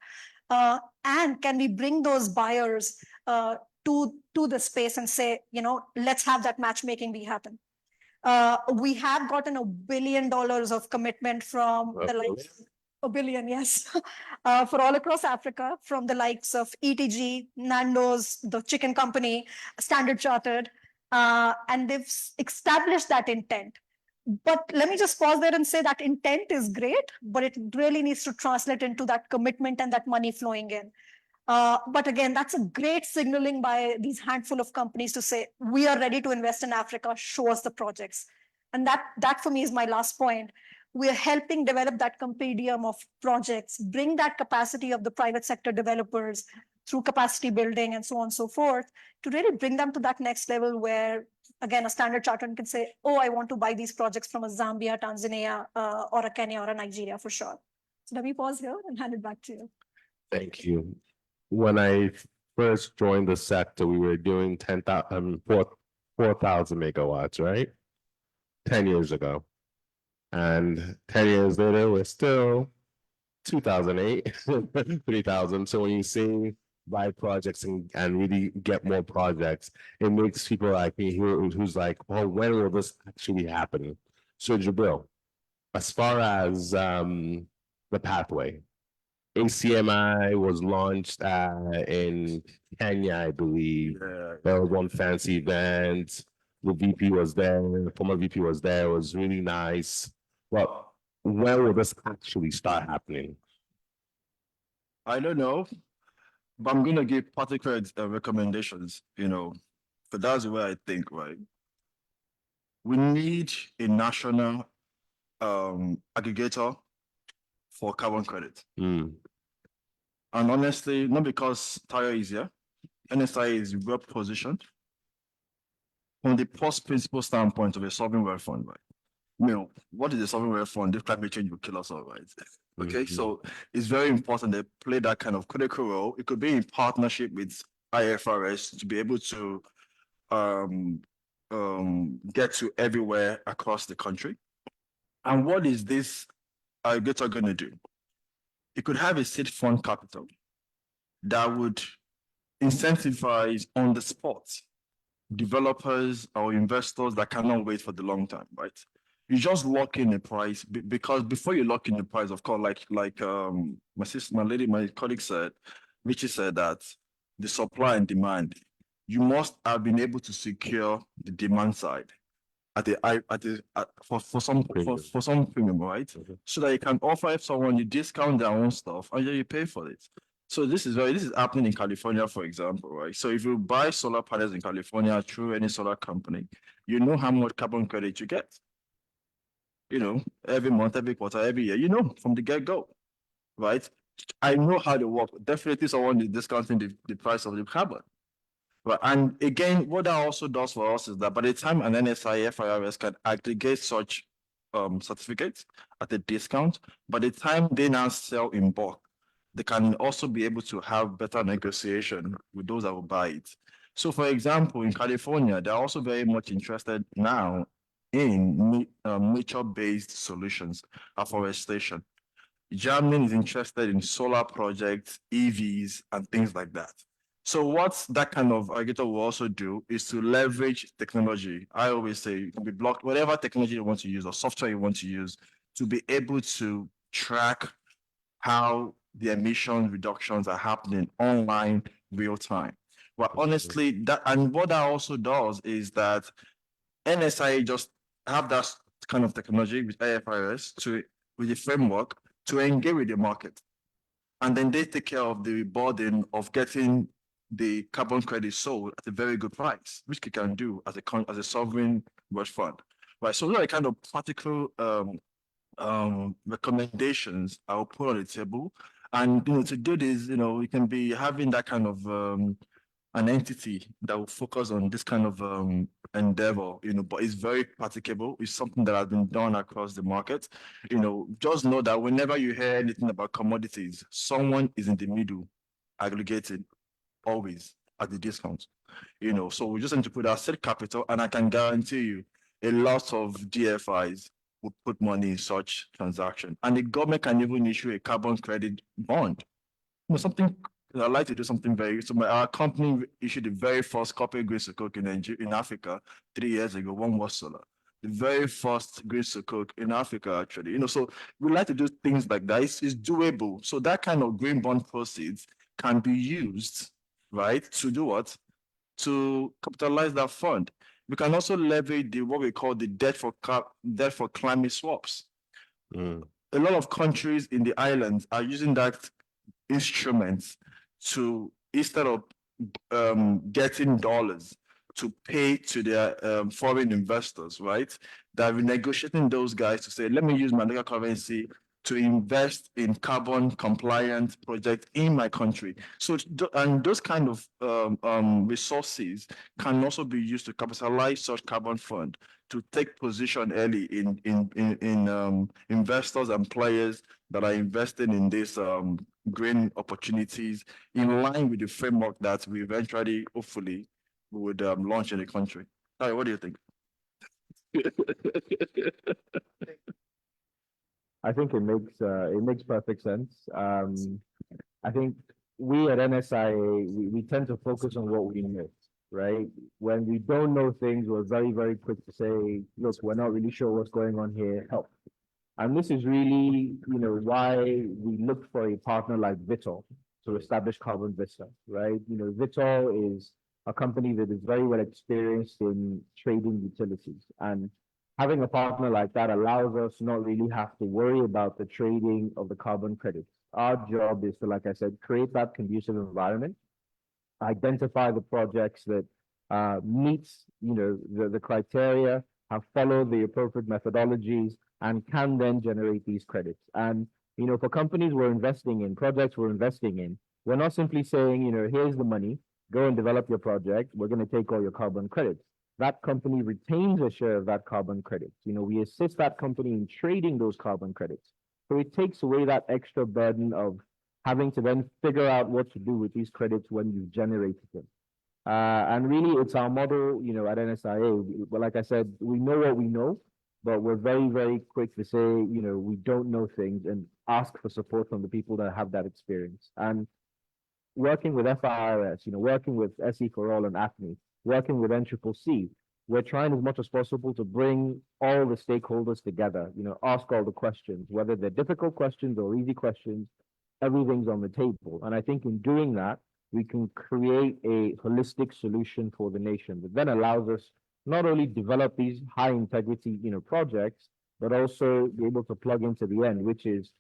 And can we bring those buyers to the space and say, let's have that matchmaking be happen. We have gotten $1 billion of commitment from the likes, $1 billion, yes, for all across Africa, from the likes of ETG, Nando's, the chicken company, Standard Chartered, and they've established that intent. But let me just pause there and say that intent is great, but it really needs to translate into that commitment and that money flowing in. But again, that's a great signaling by these handful of companies to say, we are ready to invest in Africa, show us the projects. And that for me is my last point. We are helping develop that compendium of projects, bring that capacity of the private sector developers, through capacity building and so on and so forth, to really bring them to that next level where, again, a standard chartered can say, oh, I want to buy these projects from a Zambia, Tanzania, or a Kenya or a Nigeria for sure. So let me pause here and hand it back to you. Thank you. When I first joined the sector, we were doing 4,000 megawatts, right? 10 years ago. And 10 years later, we're still 2008, 3,000. So when you see buy projects and really get more projects, it makes people like me here who's like, well, when will this actually happen? So Jabril, as far as the pathway, ACMI was launched in Kenya, I believe. Yeah. There was one fancy event. The VP was there, the former VP was there. It was really nice. But when will this actually start happening? I don't know, but I'm gonna give particular recommendations, but that's the way I think, right? We need a national aggregator for carbon credit. Mm, And honestly, not because Tayo is here, NSI is well positioned from the post principle standpoint of a sovereign wealth fund, right? What is a sovereign wealth fund? If climate change will kill us all, right? Okay, so it's very important they play that kind of critical role. It could be in partnership with IFRS to be able to get to everywhere across the country. And what is this aggregator going to do? It could have a seed fund capital that would incentivize on the spot developers or investors that cannot wait for the long time, right? You just lock in the price because before you lock in the price, of course, like my colleague said, Richie said that the supply and demand, you must have been able to secure the demand side for some premium, right? Okay. So that you can offer someone, you discount their own stuff and then you pay for it. So this is happening in California, for example, right? So if you buy solar panels in California through any solar company, you know how much carbon credit you get. Every month, every quarter, every year, from the get-go, right? I know how they work. Definitely someone is discounting the price of the carbon. Right. And again, what that also does for us is that by the time an NSI FIRS can aggregate such certificates at a discount, by the time they now sell in bulk, they can also be able to have better negotiation with those that will buy it. So for example, in California, they're also very much interested now in nature-based solutions, afforestation. Germany is interested in solar projects, EVs, and things like that. So what that kind of aggregator will also do is to leverage technology. I always say it can be blocked, whatever technology you want to use or software you want to use to be able to track how the emission reductions are happening online real time. But honestly, what that also does is that NSIA just have that kind of technology with IFRS with the framework to engage with the market. And then they take care of the burden of getting the carbon credit sold at a very good price, which they can do as a sovereign wealth fund. Right. So those are kind of practical recommendations I will put on the table. And to do this, we can be having that kind of an entity that will focus on this kind of endeavor, but it's very practicable. It's something that has been done across the market. Just know that whenever you hear anything about commodities, someone is in the middle aggregating always at the discount. So we just need to put our set capital, and I can guarantee you a lot of DFIs will put money in such transaction. And the government can even issue a carbon credit bond. Something I'd like to do something our company issued the very first corporate green sukuk in Africa 3 years ago. One was solar. The very first green sukuk in Africa, actually. So we like to do things like that. It's doable. So that kind of green bond proceeds can be used, right, to do what? To capitalize that fund. We can also leverage what we call the debt for climate swaps. A lot of countries in the islands are using that instrument to, instead of getting dollars to pay to their foreign investors, right? They're renegotiating those guys to say, let me use my local currency to invest in carbon compliant project in my country. So, and those kind of resources can also be used to capitalize such carbon fund to take position early in investors and players that are investing in these green opportunities in line with the framework that we eventually, hopefully, would launch in the country. Hi, what do you think? I think it makes perfect sense. I think we at NSIA, we tend to focus on what we know, right? When we don't know things, we're very, very quick to say, look, we're not really sure what's going on here, help. And this is really, why we look for a partner like Vitol to establish Carbon Vista, right? Vitol is a company that is very well experienced in trading utilities, and having a partner like that allows us not really have to worry about the trading of the carbon credits. Our job is to, like I said, create that conducive environment, identify the projects that meets, the criteria, have followed the appropriate methodologies, and can then generate these credits. And, for companies we're investing in, projects we're investing in, we're not simply saying, here's the money, go and develop your project, we're going to take all your carbon credits. That company retains a share of that carbon credits. We assist that company in trading those carbon credits. So it takes away that extra burden of having to then figure out what to do with these credits when you've generated them. And really, it's our model, at NSIA. But like I said, we know what we know, but we're very, very quick to say, we don't know things and ask for support from the people that have that experience. And working with FIRS, working with SE for All and ACME, working with NCCC, we're trying as much as possible to bring all the stakeholders together, ask all the questions, whether they're difficult questions or easy questions, everything's on the table. And I think in doing that, we can create a holistic solution for the nation that then allows us not only develop these high integrity, projects, but also be able to plug into the end, which is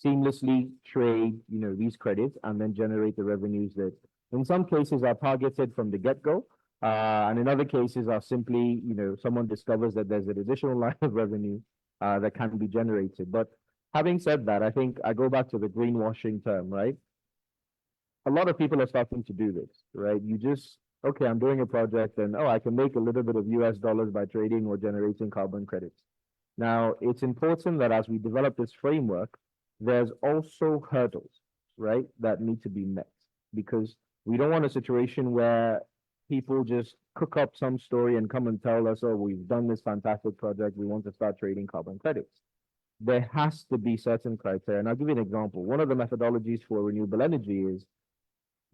seamlessly trade, these credits and then generate the revenues that in some cases are targeted from the get-go. And in other cases are simply, someone discovers that there's an additional line of revenue that can be generated. But having said that, I think I go back to the greenwashing term, right? A lot of people are starting to do this, right? Okay, I'm doing a project and, I can make a little bit of US dollars by trading or generating carbon credits. Now, it's important that as we develop this framework, there's also hurdles, right, that need to be met, because we don't want a situation where people just cook up some story and come and tell us, oh, we've done this fantastic project, we want to start trading carbon credits. There has to be certain criteria. And I'll give you an example. One of the methodologies for renewable energy is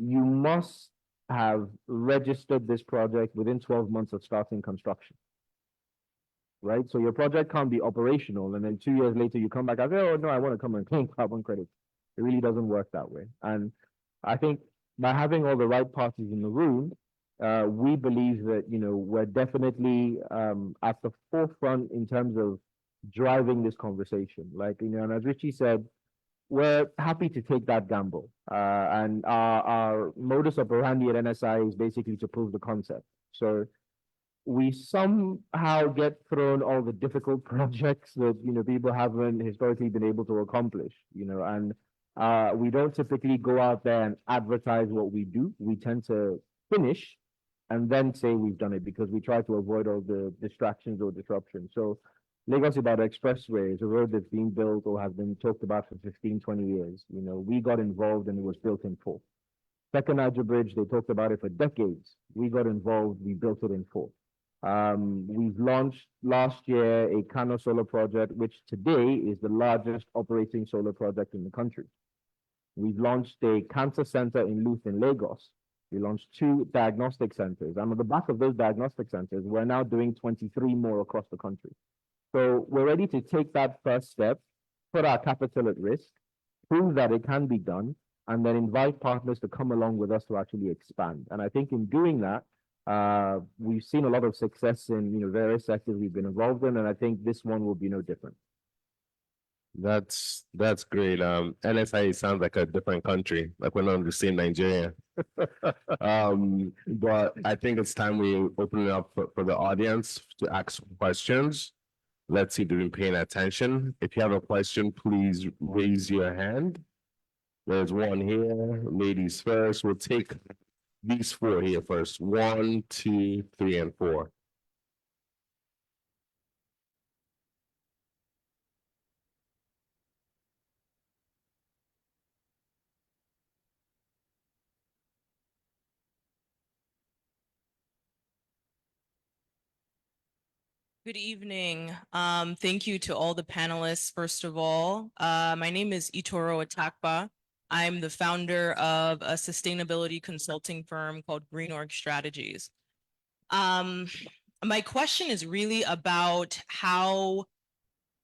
you must have registered this project within 12 months of starting construction. Right? So your project can't be operational and then 2 years later you come back and say, oh no, I want to come and claim carbon credits. It really doesn't work that way. And I think by having all the right parties in the room, we believe that, we're definitely at the forefront in terms of driving this conversation. Like, and as Richie said, we're happy to take that gamble. And our modus operandi at NSI is basically to prove the concept. So we somehow get thrown all the difficult projects that, people haven't historically been able to accomplish, and we don't typically go out there and advertise what we do. We tend to finish and then say we've done it because we try to avoid all the distractions or disruptions. So Lagos-Ibadan Expressway is a road that's been built or has been talked about for 15, 20 years. We got involved and it was built in 4. Second Niger Bridge, they talked about it for decades. We got involved, we built it in 4. We've launched last year a Kano solar project, which today is the largest operating solar project in the country. We've launched a cancer center in Luth in Lagos. We launched 2 diagnostic centers. And on the back of those diagnostic centers, we're now doing 23 more across the country. So we're ready to take that first step, put our capital at risk, prove that it can be done, and then invite partners to come along with us to actually expand. And I think in doing that, we've seen a lot of success in various sectors we've been involved in, and I think this one will be no different. That's great. NSIA sounds like a different country, like we're not in the same Nigeria. But I think it's time we open it up for the audience to ask questions. Let's see if they've been paying attention. If you have a question, please raise your hand. There's one here, ladies first. We'll take these four here first. 1, 2, 3, and 4. Good evening. Thank you to all the panelists, first of all. My name is Itoro Atakpa. I'm the founder of a sustainability consulting firm called GreenOrg Strategies. My question is really about how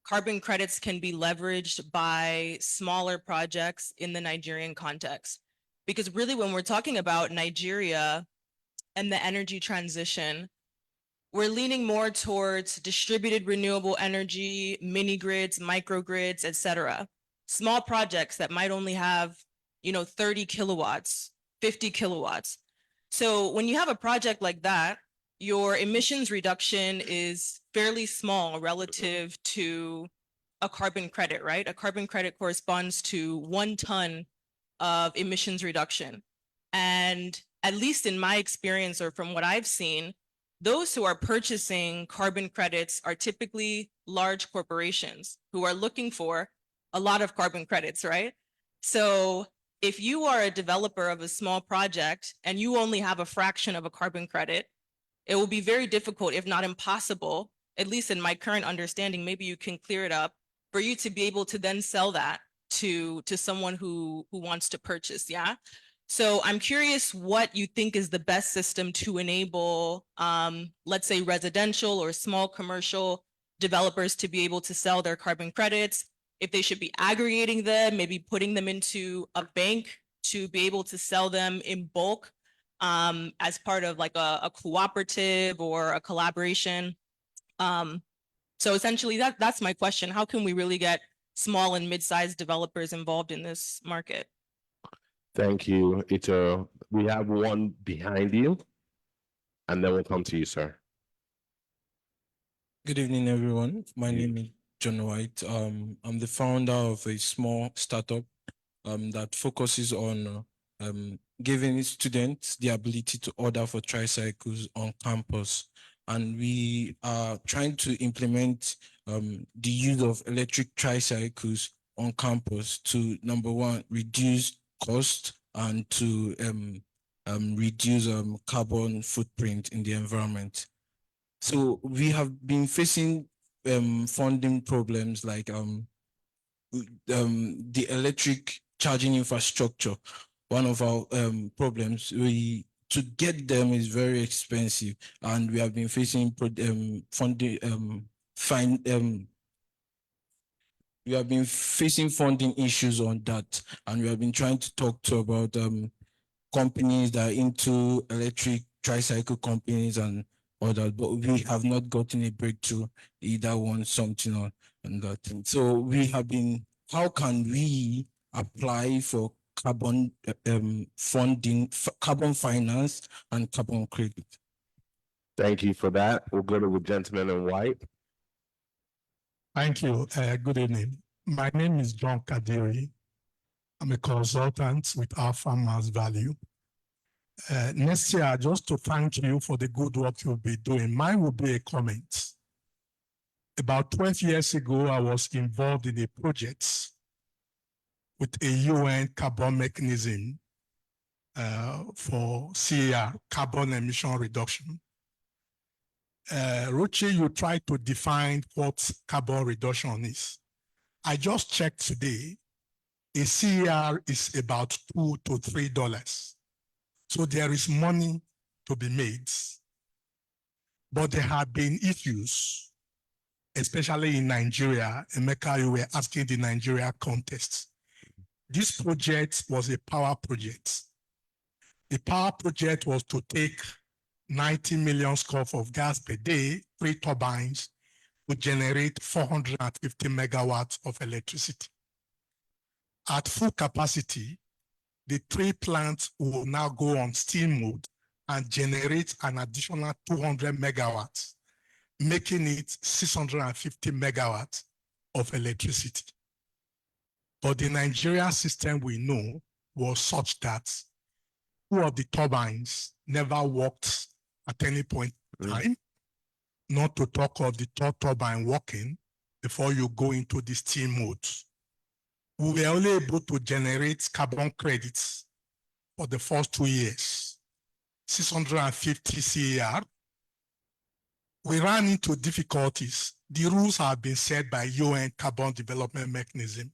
carbon credits can be leveraged by smaller projects in the Nigerian context. Because really, when we're talking about Nigeria and the energy transition, we're leaning more towards distributed renewable energy, mini grids, microgrids, et cetera. Small projects that might only have, 30 kilowatts, 50 kilowatts. So when you have a project like that, your emissions reduction is fairly small relative to a carbon credit, right? A carbon credit corresponds to 1 ton of emissions reduction. And at least in my experience, or from what I've seen, those who are purchasing carbon credits are typically large corporations who are looking for a lot of carbon credits, right? So if you are a developer of a small project and you only have a fraction of a carbon credit, it will be very difficult, if not impossible, at least in my current understanding, maybe you can clear it up, for you to be able to then sell that to someone who wants to purchase, yeah? So I'm curious what you think is the best system to enable, let's say, residential or small commercial developers to be able to sell their carbon credits, if they should be aggregating them, maybe putting them into a bank to be able to sell them in bulk as part of like a cooperative or a collaboration. So essentially that's my question. How can we really get small and mid-sized developers involved in this market? Thank you, Ito. We have one behind you. And then we'll come to you, sir. Good evening, everyone. My name is John White. I'm the founder of a small startup that focuses on giving students the ability to order for tricycles on campus. And we are trying to implement the use of electric tricycles on campus to, number one, reduce cost and to reduce carbon footprint in the environment. So we have been facing funding problems like the electric charging infrastructure. One of our problems, to get them is very expensive, and we have been facing we have been facing funding issues on that, and we have been trying to talk to about companies that are into electric tricycle companies and others, but we have not gotten a breakthrough, either one something on that. So we have been, how can we apply for carbon funding, carbon finance and carbon credit? Thank you for that. We'll go to the gentleman in white. Thank you. Good evening. My name is John Kadiri. I'm a consultant with Our Farmers Value. Next year, just to thank you for the good work you'll be doing, mine will be a comment. About 12 years ago, I was involved in a project with a UN carbon mechanism for CAR, carbon emission reduction. Ruchi, you tried to define what carbon reduction is. I just checked today, a CAR is about $2 to $3. So there is money to be made. But there have been issues, especially in Nigeria. Emeka, you were asking the Nigeria context. This project was a power project. The power project was to take 90 million scf of gas per day, 3 turbines, to generate 450 megawatts of electricity. At full capacity, the 3 plants will now go on steam mode and generate an additional 200 megawatts, making it 650 megawatts of electricity. But the Nigeria system we know was such that two of the turbines never worked at any point in time, not to talk of the third turbine working before you go into the steam mode. We were only able to generate carbon credits for the first 2 years, 650 CAR. We ran into difficulties. The rules have been set by UN Carbon Development Mechanism,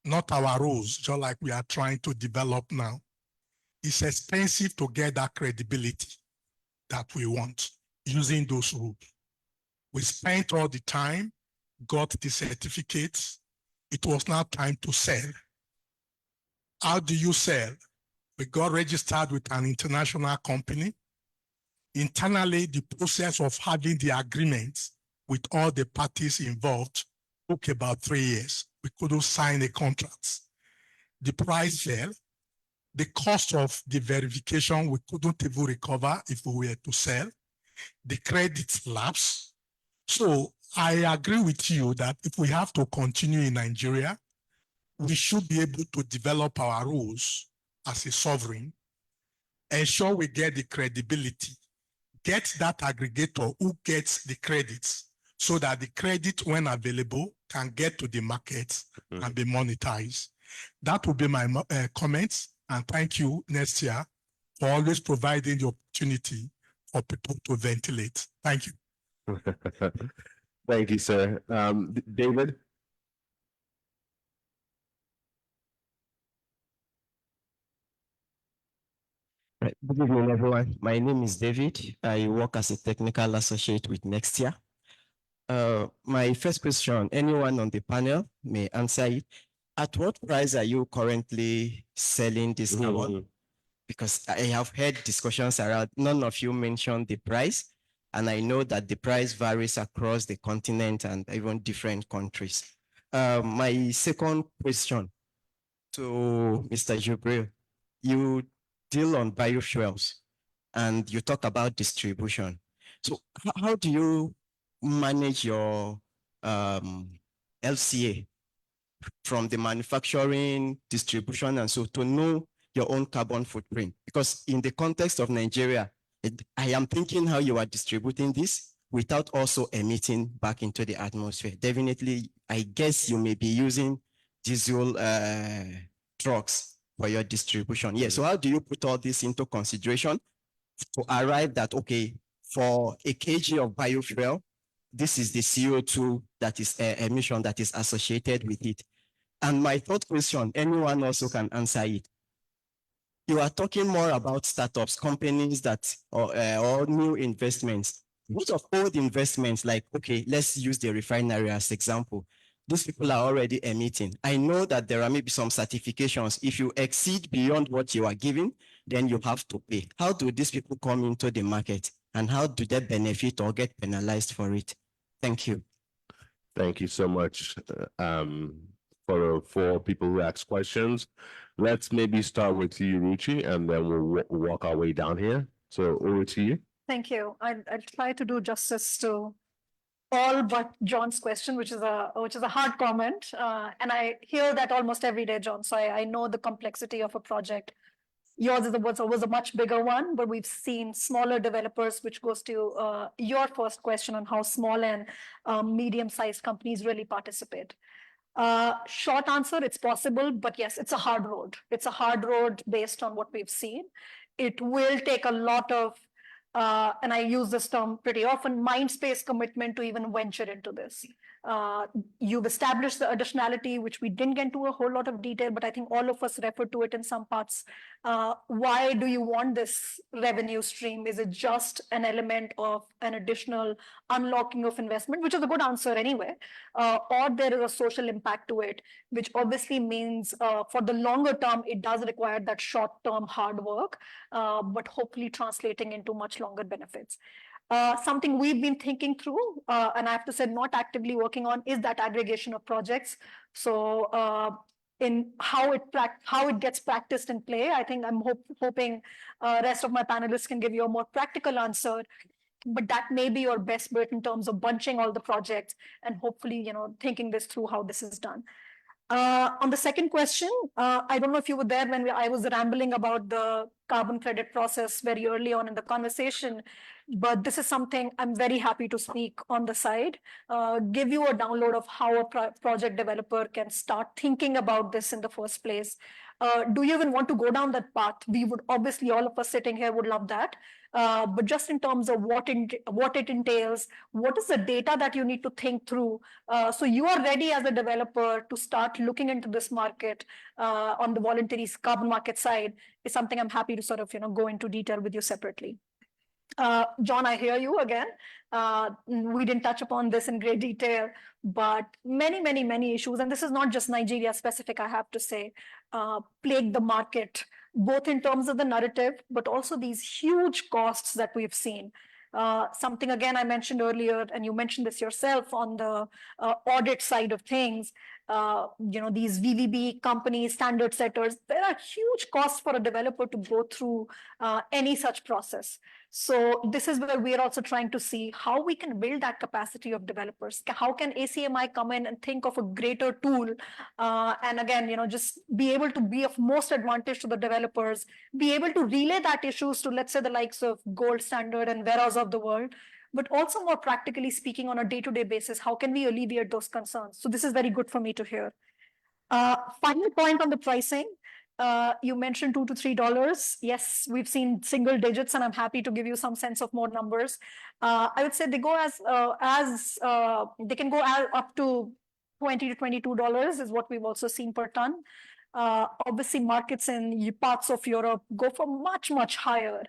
not our rules, just like we are trying to develop now. It's expensive to get that credibility that we want using those rules. We spent all the time, got the certificates. It was now time to sell. How do you sell? We got registered with an international company. Internally, the process of having the agreement with all the parties involved took about 3 years. We couldn't sign a contract. The price fell. The cost of the verification, we couldn't even recover if we were to sell. The credits lapsed. So I agree with you that if we have to continue in Nigeria, we should be able to develop our rules as a sovereign, ensure we get the credibility, get that aggregator who gets the credits so that the credit, when available, can get to the market and be monetized. That would be my comments. And thank you, Nestia, for always providing the opportunity for people to ventilate. Thank you. Thank you, sir. David? Right. Good evening, everyone. My name is David. I work as a technical associate with Nextia. My first question, anyone on the panel may answer it. At what price are you currently selling this carbon? Because I have heard discussions around, none of you mentioned the price, and I know that the price varies across the continent and even different countries. My second question to Mr. Jubril, you deal on biofuels and you talk about distribution. So how do you manage your LCA from the manufacturing, distribution, and so to know your own carbon footprint? Because in the context of Nigeria, I am thinking how you are distributing this without also emitting back into the atmosphere. Definitely, I guess you may be using diesel trucks for your distribution. Yeah, so how do you put all this into consideration to arrive that, okay, for a kg of biofuel, this is the CO2 that is emission that is associated with it? And my third question, anyone also can answer it. You are talking more about startups, companies that, or new investments. What of old investments like, okay, let's use the refinery as example. These people are already emitting. I know that there are maybe some certifications. If you exceed beyond what you are giving, then you have to pay. How do these people come into the market and how do they benefit or get penalized for it? Thank you. Thank you so much for people who ask questions. Let's maybe start with you, Ruchi, and then we'll walk our way down here. So over to you. Thank you. I'll try to do justice to all but John's question, which is a hard comment. And I hear that almost every day, John. So I know the complexity of a project. Yours was a much bigger one, but we've seen smaller developers, which goes to your first question on how small and medium-sized companies really participate. Short answer, it's possible, but yes, it's a hard road. It's a hard road based on what we've seen. It will take a lot of, and I use this term pretty often, mind space commitment to even venture into this. You've established the additionality, which we didn't get into a whole lot of detail, but I think all of us refer to it in some parts. Why do you want this revenue stream? Is it just an element of an additional unlocking of investment, which is a good answer anyway, or there is a social impact to it, which obviously means for the longer term, it does require that short-term hard work, but hopefully translating into much longer benefits. Something we've been thinking through, and I have to say not actively working on, is that aggregation of projects. So in how it gets practiced in play, I think I'm hoping rest of my panelists can give you a more practical answer. but that may be your best bet in terms of bunching all the projects and hopefully, thinking this through how this is done. On the second question, I don't know if you were there when I was rambling about the carbon credit process very early on in the conversation, but this is something I'm very happy to speak on the side, give you a download of how a project developer can start thinking about this in the first place. Do you even want to go down that path? We would obviously, all of us sitting here would love that. But just in terms of what it entails, what is the data that you need to think through? So you are ready as a developer to start looking into this market on the voluntary carbon market side is something I'm happy to sort of, go into detail with you separately. John, I hear you again. We didn't touch upon this in great detail, but many issues, and this is not just Nigeria specific, I have to say, plague the market, both in terms of the narrative, but also these huge costs that we've seen. Something again I mentioned earlier, and you mentioned this yourself on the audit side of things. These VVB companies, standard setters, there are huge costs for a developer to go through any such process. So this is where we are also trying to see how we can build that capacity of developers. How can ACMI come in and think of a greater tool? And again, just be able to be of most advantage to the developers, be able to relay that issues to, let's say, the likes of Gold Standard and Veras of the world, but also more practically speaking on a day-to-day basis, how can we alleviate those concerns? So this is very good for me to hear. Final point on the pricing. You mentioned $2 to $3. Yes, we've seen single digits, and I'm happy to give you some sense of more numbers. I would say they go they can go up to $20 to $22 is what we've also seen per ton. Obviously, markets in parts of Europe go for much higher.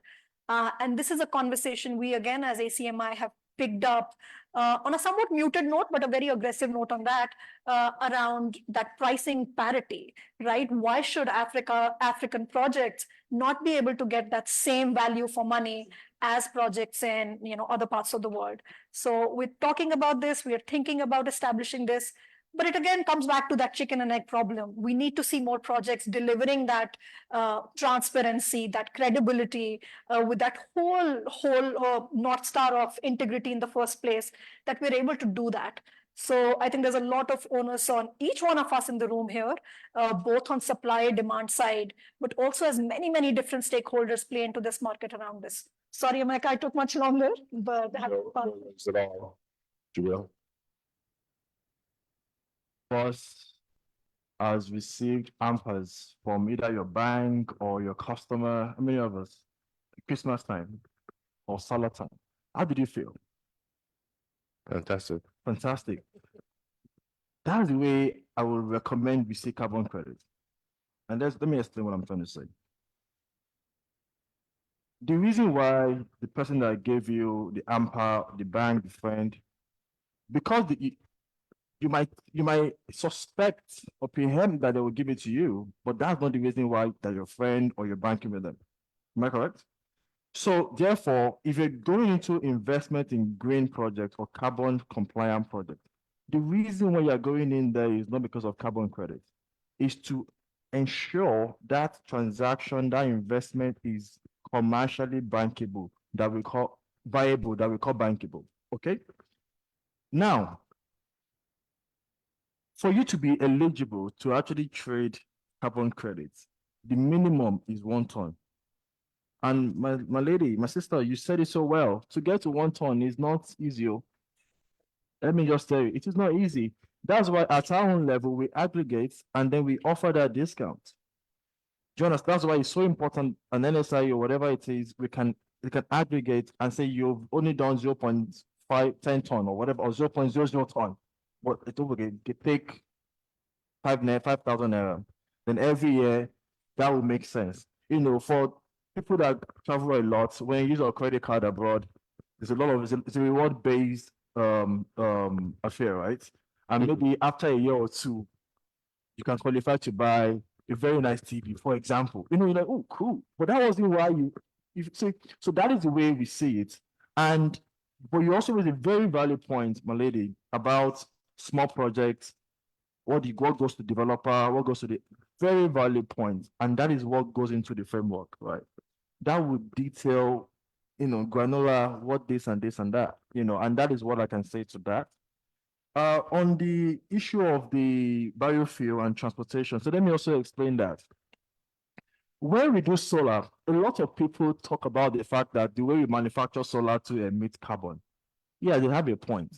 And this is a conversation we, again, as ACMI have picked up on a somewhat muted note, but a very aggressive note on that, around that pricing parity, right? Why should African projects not be able to get that same value for money as projects in other parts of the world? So we're talking about this, we are thinking about establishing this. But it again comes back to that chicken and egg problem. We need to see more projects delivering that transparency, that credibility, with that whole North Star of integrity in the first place, that we're able to do that. So I think there's a lot of onus on each one of us in the room here, both on supply demand side, but also as many different stakeholders play into this market around this. Sorry, Emeka, I took much longer, but I have fun. worries at all. Joel? Boss has received hampers from either your bank or your customer, how many of us, Christmas time or Salah time. How did you feel? Fantastic. Fantastic. That's the way I would recommend we see carbon credit. And let me explain what I'm trying to say. The reason why the person that gave you the hamper, the bank, the friend, because you might suspect or preempt that they will give it to you, but that's not the reason why that your friend or your banking with them. Am I correct? So therefore, if you're going into investment in green projects or carbon compliant projects, the reason why you're going in there is not because of carbon credit, is to ensure that transaction, that investment is commercially bankable, that we call viable, that we call bankable. Okay. Now, for you to be eligible to actually trade carbon credits, the minimum is 1 ton. And my lady, my sister, you said it so well. To get to 1 ton is not easy. Let me just tell you, it is not easy. That's why at our own level, we aggregate and then we offer that discount. Jonas, that's why it's so important, an NSI or whatever it is, we can aggregate and say you've only done 0.510 ton or whatever, or 0.00 ton. But it will take 5,000 naira. Then every year that will make sense. For people that travel a lot, when you use a credit card abroad, there's a lot of it's a reward-based affair, right? And maybe after a year or two, you can qualify to buy a very nice TV, for example. You're like, oh, cool. But that wasn't why you see. So that is the way we see it. But you also made a very valid point, my lady, about small projects, what goes to developer, what goes to the very valid point. And that is what goes into the framework, right? That would detail granular, what this and this and that, and that is what I can say to that. On the issue of the biofuel and transportation, so let me also explain that. When we do solar, a lot of people talk about the fact that the way we manufacture solar to emit carbon. Yeah, they have a point.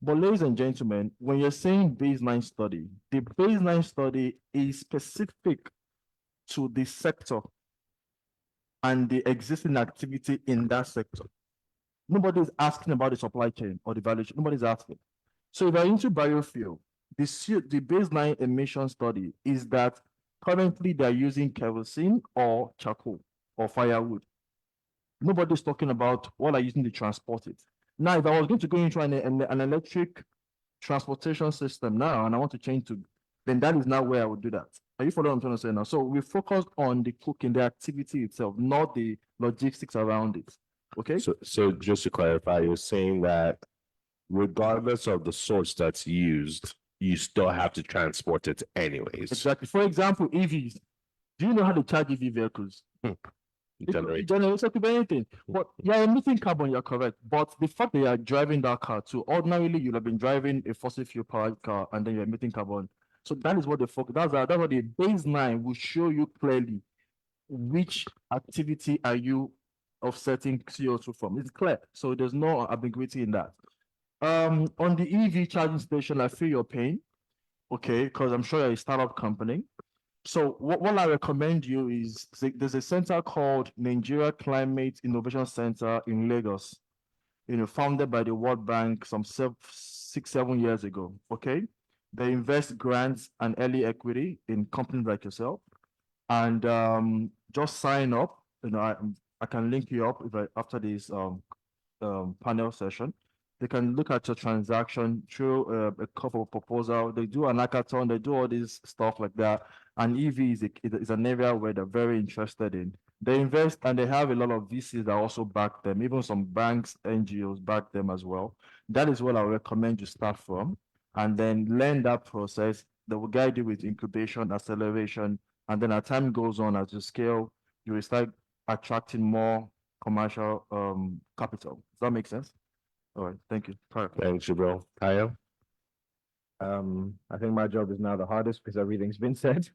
But ladies and gentlemen, when you're saying baseline study, the baseline study is specific to the sector and the existing activity in that sector. Nobody's asking about the supply chain or the value chain. Nobody's asking. So if you're into biofuel, the baseline emission study is that currently they're using kerosene or charcoal or firewood. Nobody's talking about what are you using to transport it. Now, if I was going to go into an electric transportation system now and I want to change to, then that is now where I would do that. Are you following what I'm trying to say now? So we focused on the cooking, the activity itself, not the logistics around it. Okay? So just to clarify, you're saying that regardless of the source that's used, you still have to transport it anyways. Exactly. For example, EVs. Do you know how to charge EV vehicles? Generate. It could be anything. But you're emitting carbon, you're correct. But the fact that you're driving that car too, ordinarily you'll have been driving a fossil fuel powered car and then you're emitting carbon. So that is what the focus, that's what the baseline will show you clearly which activity are you offsetting CO2 from. It's clear. So there's no ambiguity in that. On the EV charging station, I feel your pain. Okay, because I'm sure you're a startup company. So what I recommend you is there's a center called Nigeria Climate Innovation Center in Lagos, founded by the World Bank some 6-7 years ago. Okay, they invest grants and early equity in companies like yourself, and just sign up. I can link you up after this panel session. They can look at your transaction through a couple proposal. They do an hackathon. They do all this stuff like that. And EV is an area where they're very interested in. They invest and they have a lot of VCs that also back them. Even some banks, NGOs back them as well. That is what I recommend you start from, and then learn that process. They will guide you with incubation, acceleration, and then as time goes on, as you scale, you will start attracting more commercial capital. Does that make sense? All right, thank you. Thanks, Jibril. Tayo? I think my job is now the hardest because everything's been said.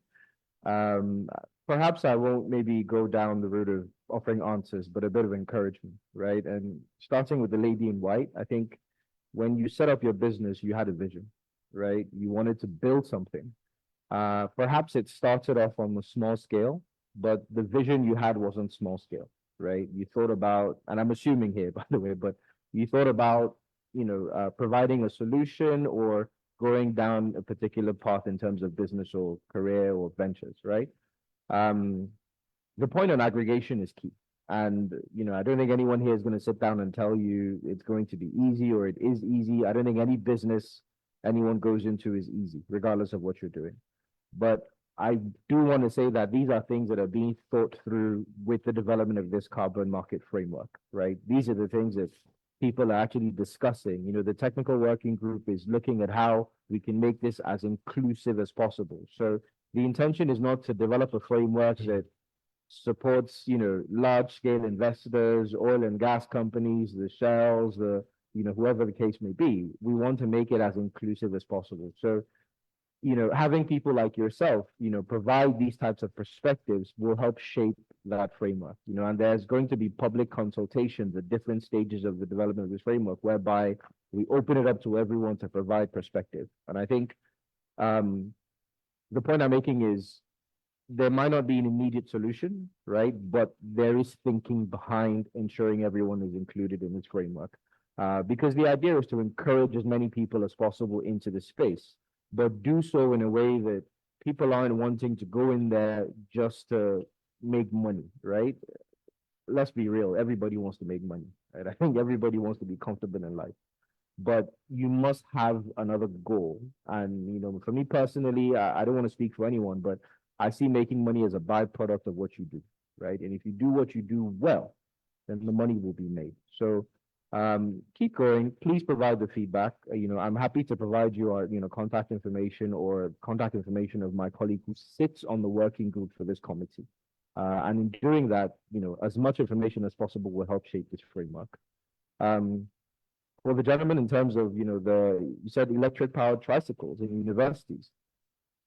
Perhaps I won't maybe go down the route of offering answers, but a bit of encouragement, right? And starting with the lady in white, I think when you set up your business, you had a vision, right? You wanted to build something. Perhaps it started off on a small scale, but the vision you had wasn't small scale, right? You thought about, and I'm assuming here, by the way, but you thought about, providing a solution or going down a particular path in terms of business or career or ventures, right? The point on aggregation is key. And, I don't think anyone here is going to sit down and tell you it's going to be easy or it is easy. I don't think any business anyone goes into is easy, regardless of what you're doing. But I do want to say that these are things that are being thought through with the development of this carbon market framework, right? These are the things that people are actually discussing. The technical working group is looking at how we can make this as inclusive as possible. So the intention is not to develop a framework that supports, large scale investors, oil and gas companies, the Shells, whoever the case may be. We want to make it as inclusive as possible. So, having people like yourself, provide these types of perspectives will help shape that framework, and there's going to be public consultations at different stages of the development of this framework, whereby we open it up to everyone to provide perspective. And I think the point I'm making is there might not be an immediate solution, right? But there is thinking behind ensuring everyone is included in this framework. Because the idea is to encourage as many people as possible into the space, but do so in a way that people aren't wanting to go in there just to make money, right? Let's be real, everybody wants to make money, right? I think everybody wants to be comfortable in life, but you must have another goal. And, for me personally, I don't want to speak for anyone, but I see making money as a byproduct of what you do, right? And if you do what you do well, then the money will be made. So keep going. Please provide the feedback. I'm happy to provide you our, contact information or contact information of my colleague who sits on the working group for this committee. And in doing that, as much information as possible will help shape this framework. For the gentleman, in terms of, you said electric powered tricycles in universities.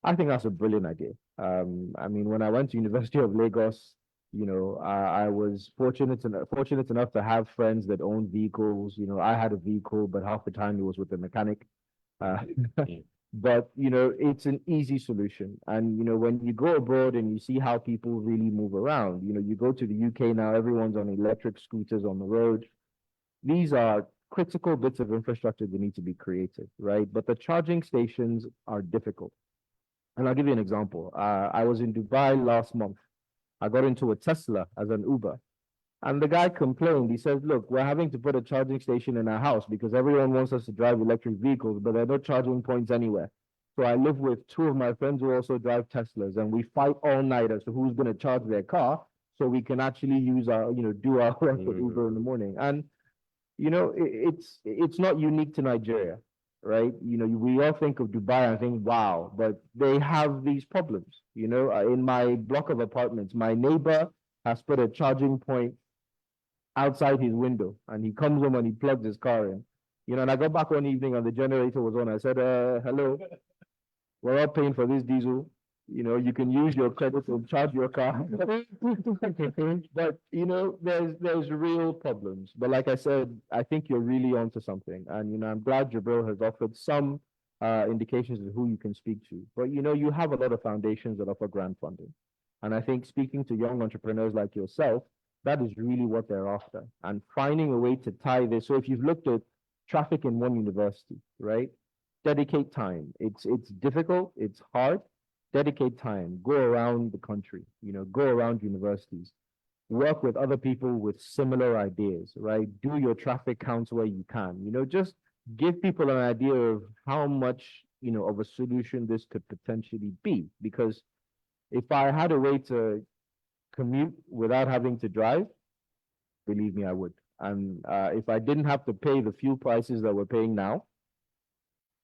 I think that's a brilliant idea. I mean, when I went to University of Lagos, I was fortunate enough to have friends that owned vehicles. I had a vehicle, but half the time it was with the mechanic. But it's an easy solution. And when you go abroad and you see how people really move around, you go to the UK now, everyone's on electric scooters on the road. These are critical bits of infrastructure that need to be created, right? But the charging stations are difficult. And I'll give you an example. I was in Dubai last month. I got into a Tesla as an Uber. And the guy complained. He says, look, we're having to put a charging station in our house because everyone wants us to drive electric vehicles, but there are no charging points anywhere. So I live with two of my friends who also drive Teslas, and we fight all night as to who's going to charge their car so we can actually use our, do our work with Uber in the morning. And, it's not unique to Nigeria, right? We all think of Dubai and think, wow, but they have these problems. In my block of apartments, my neighbor has put a charging point outside his window, and he comes home and he plugs his car in. And I got back one evening and the generator was on. I said, hello, we're all paying for this diesel. You can use your credit to charge your car. But there's real problems. But like I said, I think you're really onto something. And I'm glad Jabril has offered some indications of who you can speak to. But you have a lot of foundations that offer grant funding. And I think speaking to young entrepreneurs like yourself, that is really what they're after. And finding a way to tie this. So if you've looked at traffic in one university, right? Dedicate time. It's difficult, it's hard. Dedicate time, go around the country, go around universities, work with other people with similar ideas, right? Do your traffic counts where you can, just give people an idea of how much, of a solution this could potentially be. Because if I had a way to commute without having to drive, believe me, I would. And if I didn't have to pay the fuel prices that we're paying now,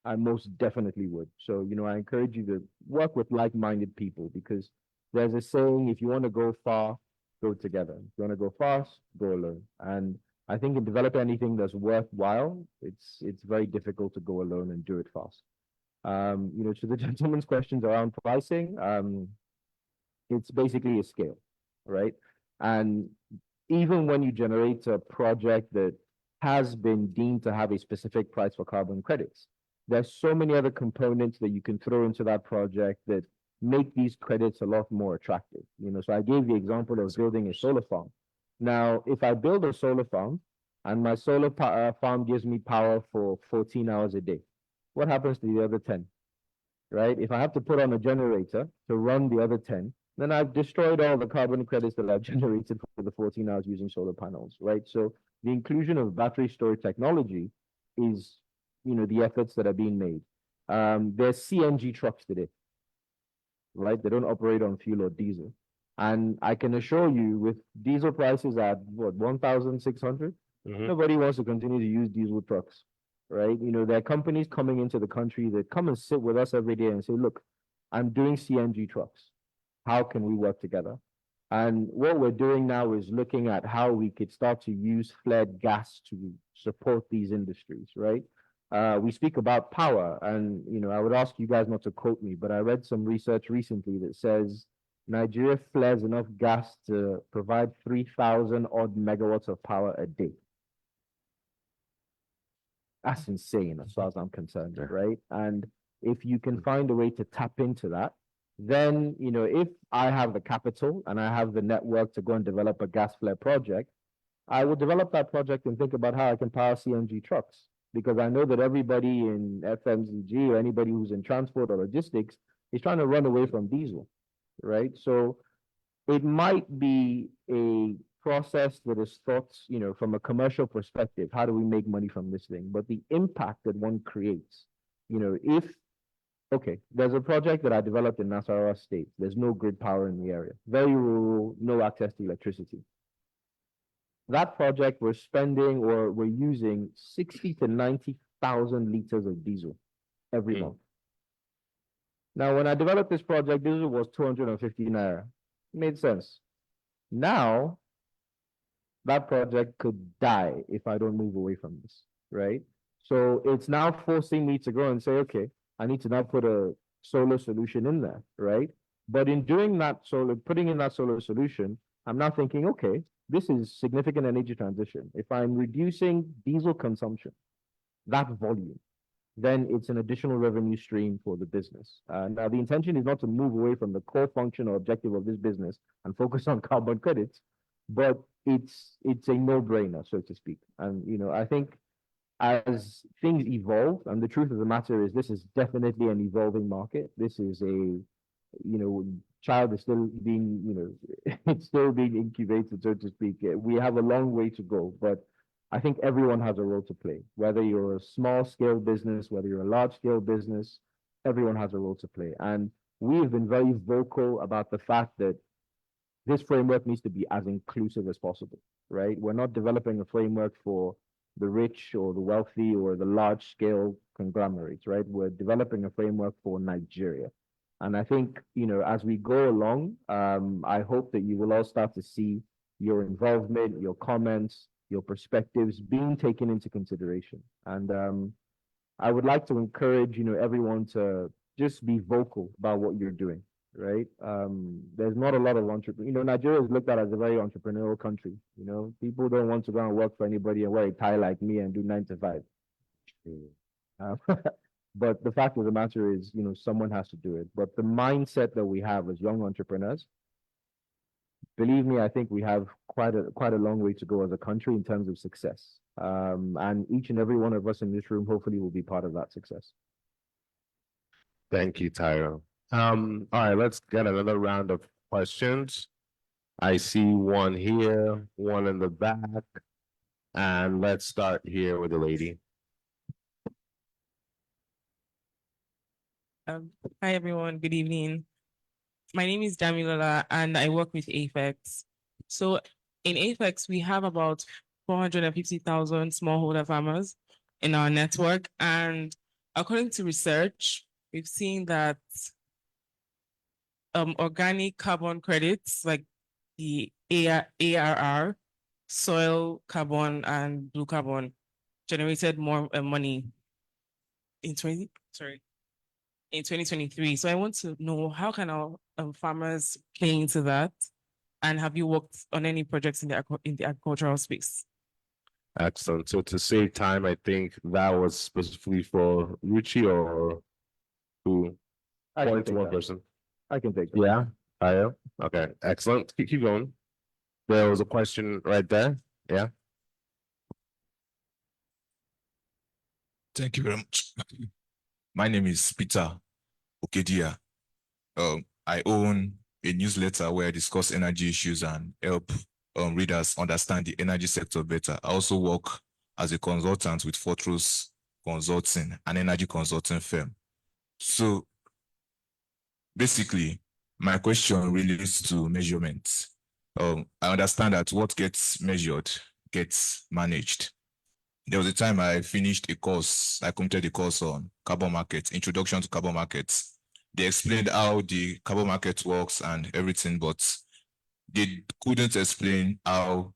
I most definitely would. So, I encourage you to work with like-minded people, because there's a saying, if you want to go far, go together. If you want to go fast, go alone. And I think in developing anything that's worthwhile, it's very difficult to go alone and do it fast. To the gentleman's questions around pricing, it's basically a scale, right? And even when you generate a project that has been deemed to have a specific price for carbon credits, there's so many other components that you can throw into that project that make these credits a lot more attractive. So I gave the example of building a solar farm. Now, if I build a solar farm and my solar farm gives me power for 14 hours a day, what happens to the other 10, right? If I have to put on a generator to run the other 10, then I've destroyed all the carbon credits that I've generated for the 14 hours using solar panels, right? So the inclusion of battery storage technology is the efforts that are being made. There's CNG trucks today, right? They don't operate on fuel or diesel. And I can assure you, with diesel prices at what, 1,600, nobody wants to continue to use diesel trucks, right? There are companies coming into the country that come and sit with us every day and say, look, I'm doing CNG trucks. How can we work together? And what we're doing now is looking at how we could start to use flared gas to support these industries, right? We speak about power, and I would ask you guys not to quote me, but I read some research recently that says Nigeria flares enough gas to provide 3,000 odd megawatts of power a day. That's insane as far as I'm concerned, right? And if you can find a way to tap into that, then if I have the capital and I have the network to go and develop a gas flare project, I will develop that project and think about how I can power CNG trucks. Because I know that everybody in FMCG or anybody who's in transport or logistics is trying to run away from diesel, right? So it might be a process that is thought, from a commercial perspective, how do we make money from this thing? But the impact that one creates, there's a project that I developed in Nasarawa State. There's no grid power in the area. Very rural, no access to electricity. That project, we're using 60 to 90,000 liters of diesel every month. Now, when I developed this project, diesel was 250 naira. It made sense. Now, that project could die if I don't move away from this, right? So it's now forcing me to go and say, okay, I need to now put a solar solution in there, right? But in doing that solar, putting in that solar solution, I'm now thinking, okay, this is significant energy transition. If I'm reducing diesel consumption, that volume, then it's an additional revenue stream for the business. Now, the intention is not to move away from the core function or objective of this business and focus on carbon credits, but it's a no-brainer, so to speak. And I think as things evolve, and the truth of the matter is this is definitely an evolving market. This is child is still being, it's still being incubated, so to speak. We have a long way to go, but I think everyone has a role to play. Whether you're a small scale business, whether you're a large scale business, everyone has a role to play. And we have been very vocal about the fact that this framework needs to be as inclusive as possible, right? We're not developing a framework for the rich or the wealthy or the large scale conglomerates, right? We're developing a framework for Nigeria. And I think, as we go along, I hope that you will all start to see your involvement, your comments, your perspectives being taken into consideration. And I would like to encourage, everyone to just be vocal about what you're doing, right? There's not a lot of Nigeria is looked at as a very entrepreneurial country. People don't want to go and work for anybody and wear a tie like me and do 9 to 5. But the fact of the matter is, someone has to do it. But the mindset that we have as young entrepreneurs, believe me, I think we have quite a long way to go as a country in terms of success. And each and every one of us in this room, hopefully, will be part of that success. Thank you, Tyro. All right, let's get another round of questions. I see one here, one in the back, and let's start here with the lady. Hi, everyone. Good evening. My name is Damilola, and I work with Apex. So in Apex, we have about 450,000 smallholder farmers in our network. And according to research, we've seen that organic carbon credits like the ARR, soil carbon, and blue carbon generated more money in 2023. So I want to know, how can our farmers play into that? And have you worked on any projects in the agricultural space? Excellent. So to save time, I think that was specifically for Ruchi or who? I can Point to take one that. person. I can take that. Yeah, Tayo. Okay, excellent. Keep going. There was a question right there. Yeah. Thank you very much. My name is Peter Okedia. I own a newsletter where I discuss energy issues and help readers understand the energy sector better. I also work as a consultant with Fortress Consulting, an energy consulting firm. So basically, my question relates to measurement. I understand that what gets measured gets managed. There was a time I finished a course, I completed a course on carbon markets, introduction to carbon markets. They explained how the carbon market works and everything, but they couldn't explain how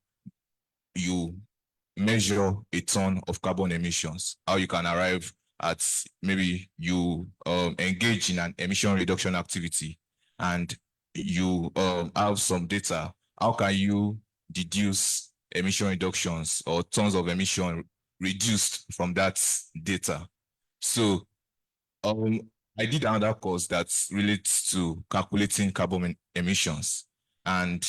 you measure a ton of carbon emissions, how you can arrive at maybe you engage in an emission reduction activity and you have some data. How can you deduce emission reductions or tons of emission reduced from that data? So I did another course that relates to calculating carbon emissions, and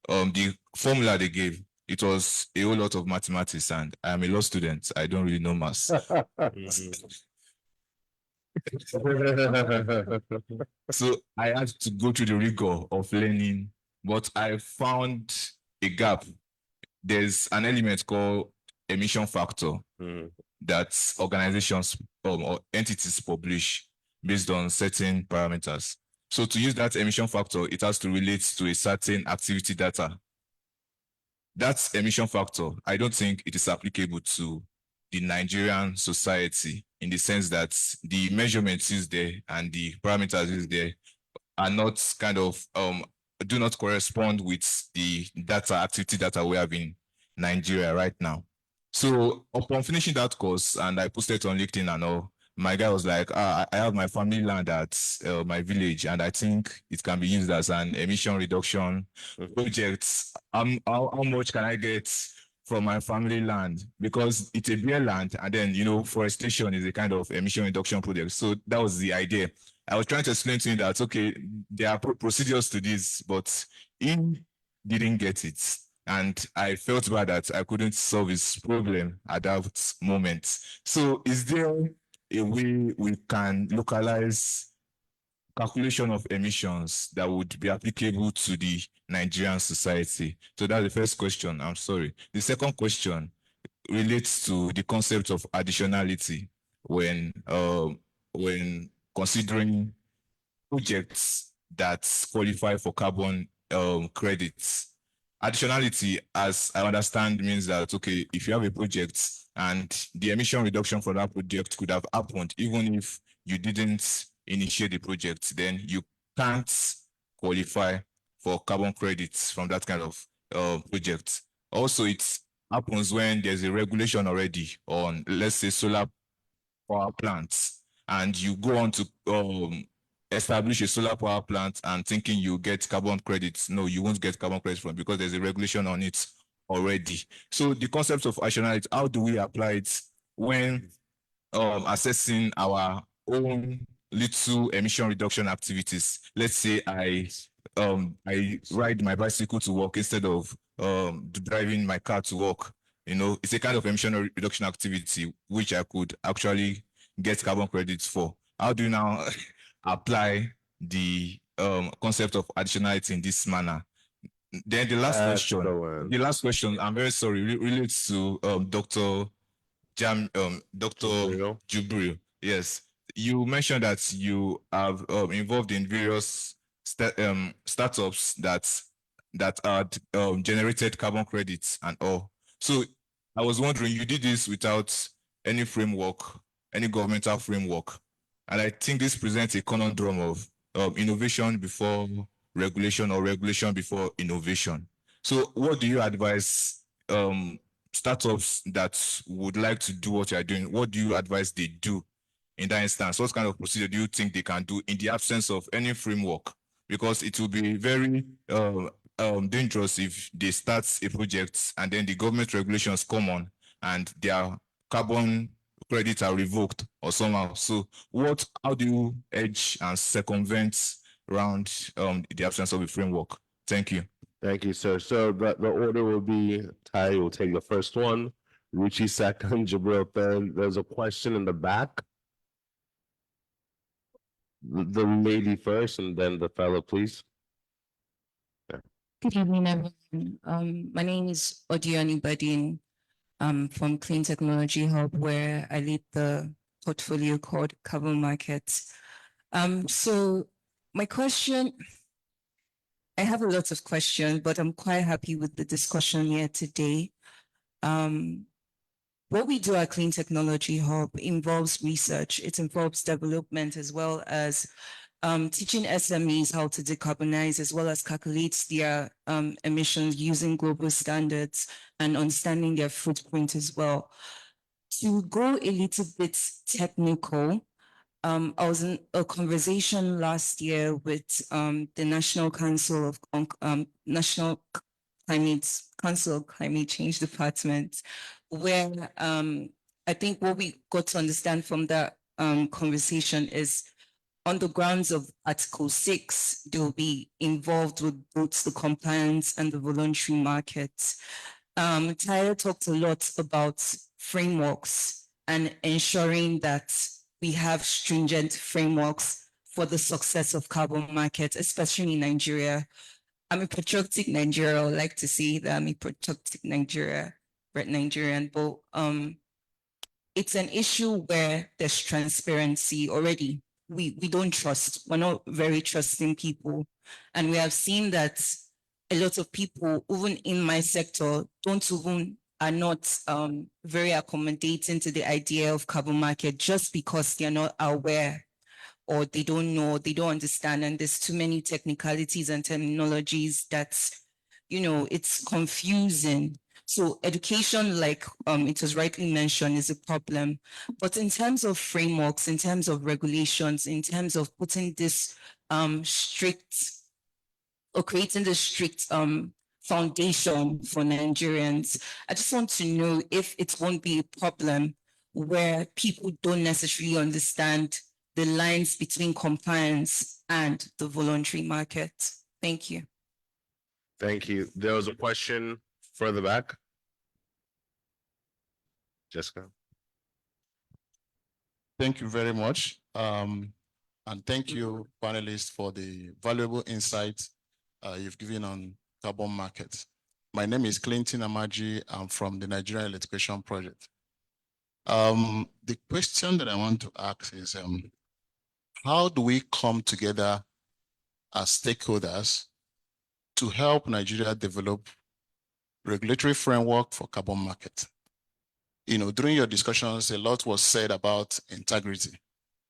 the formula they gave, it was a whole lot of mathematics, and I am a law student. I don't really know maths. So I had to go through the rigor of learning, but I found a gap. There's an element called emission factor that organizations or entities publish based on certain parameters. So to use that emission factor, it has to relate to a certain activity data. That emission factor, I don't think it is applicable to the Nigerian society in the sense that the measurements used there and the parameters used there are not kind of do not correspond with the activity data we have in Nigeria right now. So upon finishing that course, and I posted it on LinkedIn and all, my guy was like, I have my family land at my village, and I think it can be used as an emission reduction project. How much can I get from my family land? Because it's a bare land, and then, you know, forestation is a kind of emission reduction project. So that was the idea. I was trying to explain to him that, okay, there are procedures to this, but he didn't get it. And I felt bad that I couldn't solve his problem at that moment. So is there a way we can localize calculation of emissions that would be applicable to the Nigerian society? So that's the first question. I'm sorry. The second question relates to the concept of additionality when considering projects that qualify for carbon credits. Additionality, as I understand, means that, okay, if you have a project and the emission reduction for that project could have happened even if you didn't initiate the project, then you can't qualify for carbon credits from that kind of project. Also, it happens when there's a regulation already on, let's say, solar power plants, and you go on to establish a solar power plant and thinking you get carbon credits. No, you won't get carbon credits from, because there's a regulation on it already. So the concept of additionality, how do we apply it when assessing our own little emission reduction activities? Let's say I ride my bicycle to work instead of driving my car to work. You know, it's a kind of emission reduction activity which I could actually get carbon credits for. How do you now apply the concept of additionality in this manner? Then the last question, I'm very sorry, relates to Dr. Jubril. Yes, you mentioned that you have involved in various startups that are generated carbon credits and all. So I was wondering, you did this without any framework, any governmental framework. And I think this presents a conundrum of innovation before regulation, or regulation before innovation. So what do you advise startups that would like to do what you're doing? What do you advise they do in that instance? What kind of procedure do you think they can do in the absence of any framework? Because it will be very dangerous if they start a project and then the government regulations come on and their carbon credits are revoked or somehow. So how do you edge and circumvent around the absence of a framework? Thank you. Thank you, sir. So the order will be, Ty will take the first one, Ruchi second, Jabril third. There's a question in the back. The lady first and then the fellow, please. Good evening, everyone. My name is Odioni Badin. From Clean Technology Hub, where I lead the portfolio called Carbon Markets. So my question, I have a lot of questions, but I'm quite happy with the discussion here today. What we do at Clean Technology Hub involves research. It involves development, as well as teaching SMEs how to decarbonize, as well as calculate their emissions using global standards and understanding their footprint as well. To go a little bit technical, I was in a conversation last year with the National Council of National Council of Climate Change Department, where I think what we got to understand from that conversation is, on the grounds of Article 6, they will be involved with both the compliance and the voluntary markets. Tyler talked a lot about frameworks and ensuring that we have stringent frameworks for the success of carbon markets, especially in Nigeria. I'm a patriotic Nigerian. I would like to say that I'm a patriotic Nigerian, but it's an issue where there's transparency already. We don't trust. We're not very trusting people. And we have seen that a lot of people, even in my sector, are not very accommodating to the idea of carbon market, just because they're not aware or they don't know, they don't understand, and there's too many technicalities and terminologies that's, it's confusing. So education, like it was rightly mentioned, is a problem. But in terms of frameworks, in terms of regulations, in terms of putting this strict or creating this strict foundation for Nigerians, I just want to know if it won't be a problem where people don't necessarily understand the lines between compliance and the voluntary market. Thank you. Thank you. There was a question further back. Jessica. Thank you very much. And thank you, panelists, for the valuable insights you've given on carbon markets. My name is Clinton Amaji. I'm from the Nigerian Electrification Project. The question that I want to ask is, how do we come together as stakeholders to help Nigeria develop regulatory framework for carbon market? During your discussions, a lot was said about integrity.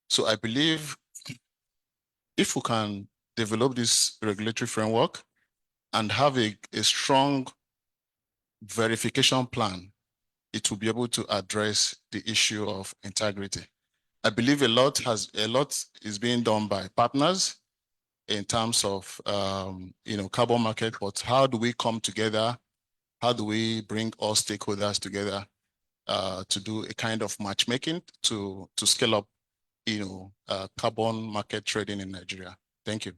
So I believe if we can develop this regulatory framework and have a strong verification plan, it will be able to address the issue of integrity. I believe a lot is being done by partners in terms of carbon market, but how do we come together? How do we bring all stakeholders together to do a kind of matchmaking to scale up carbon market trading in Nigeria? Thank you.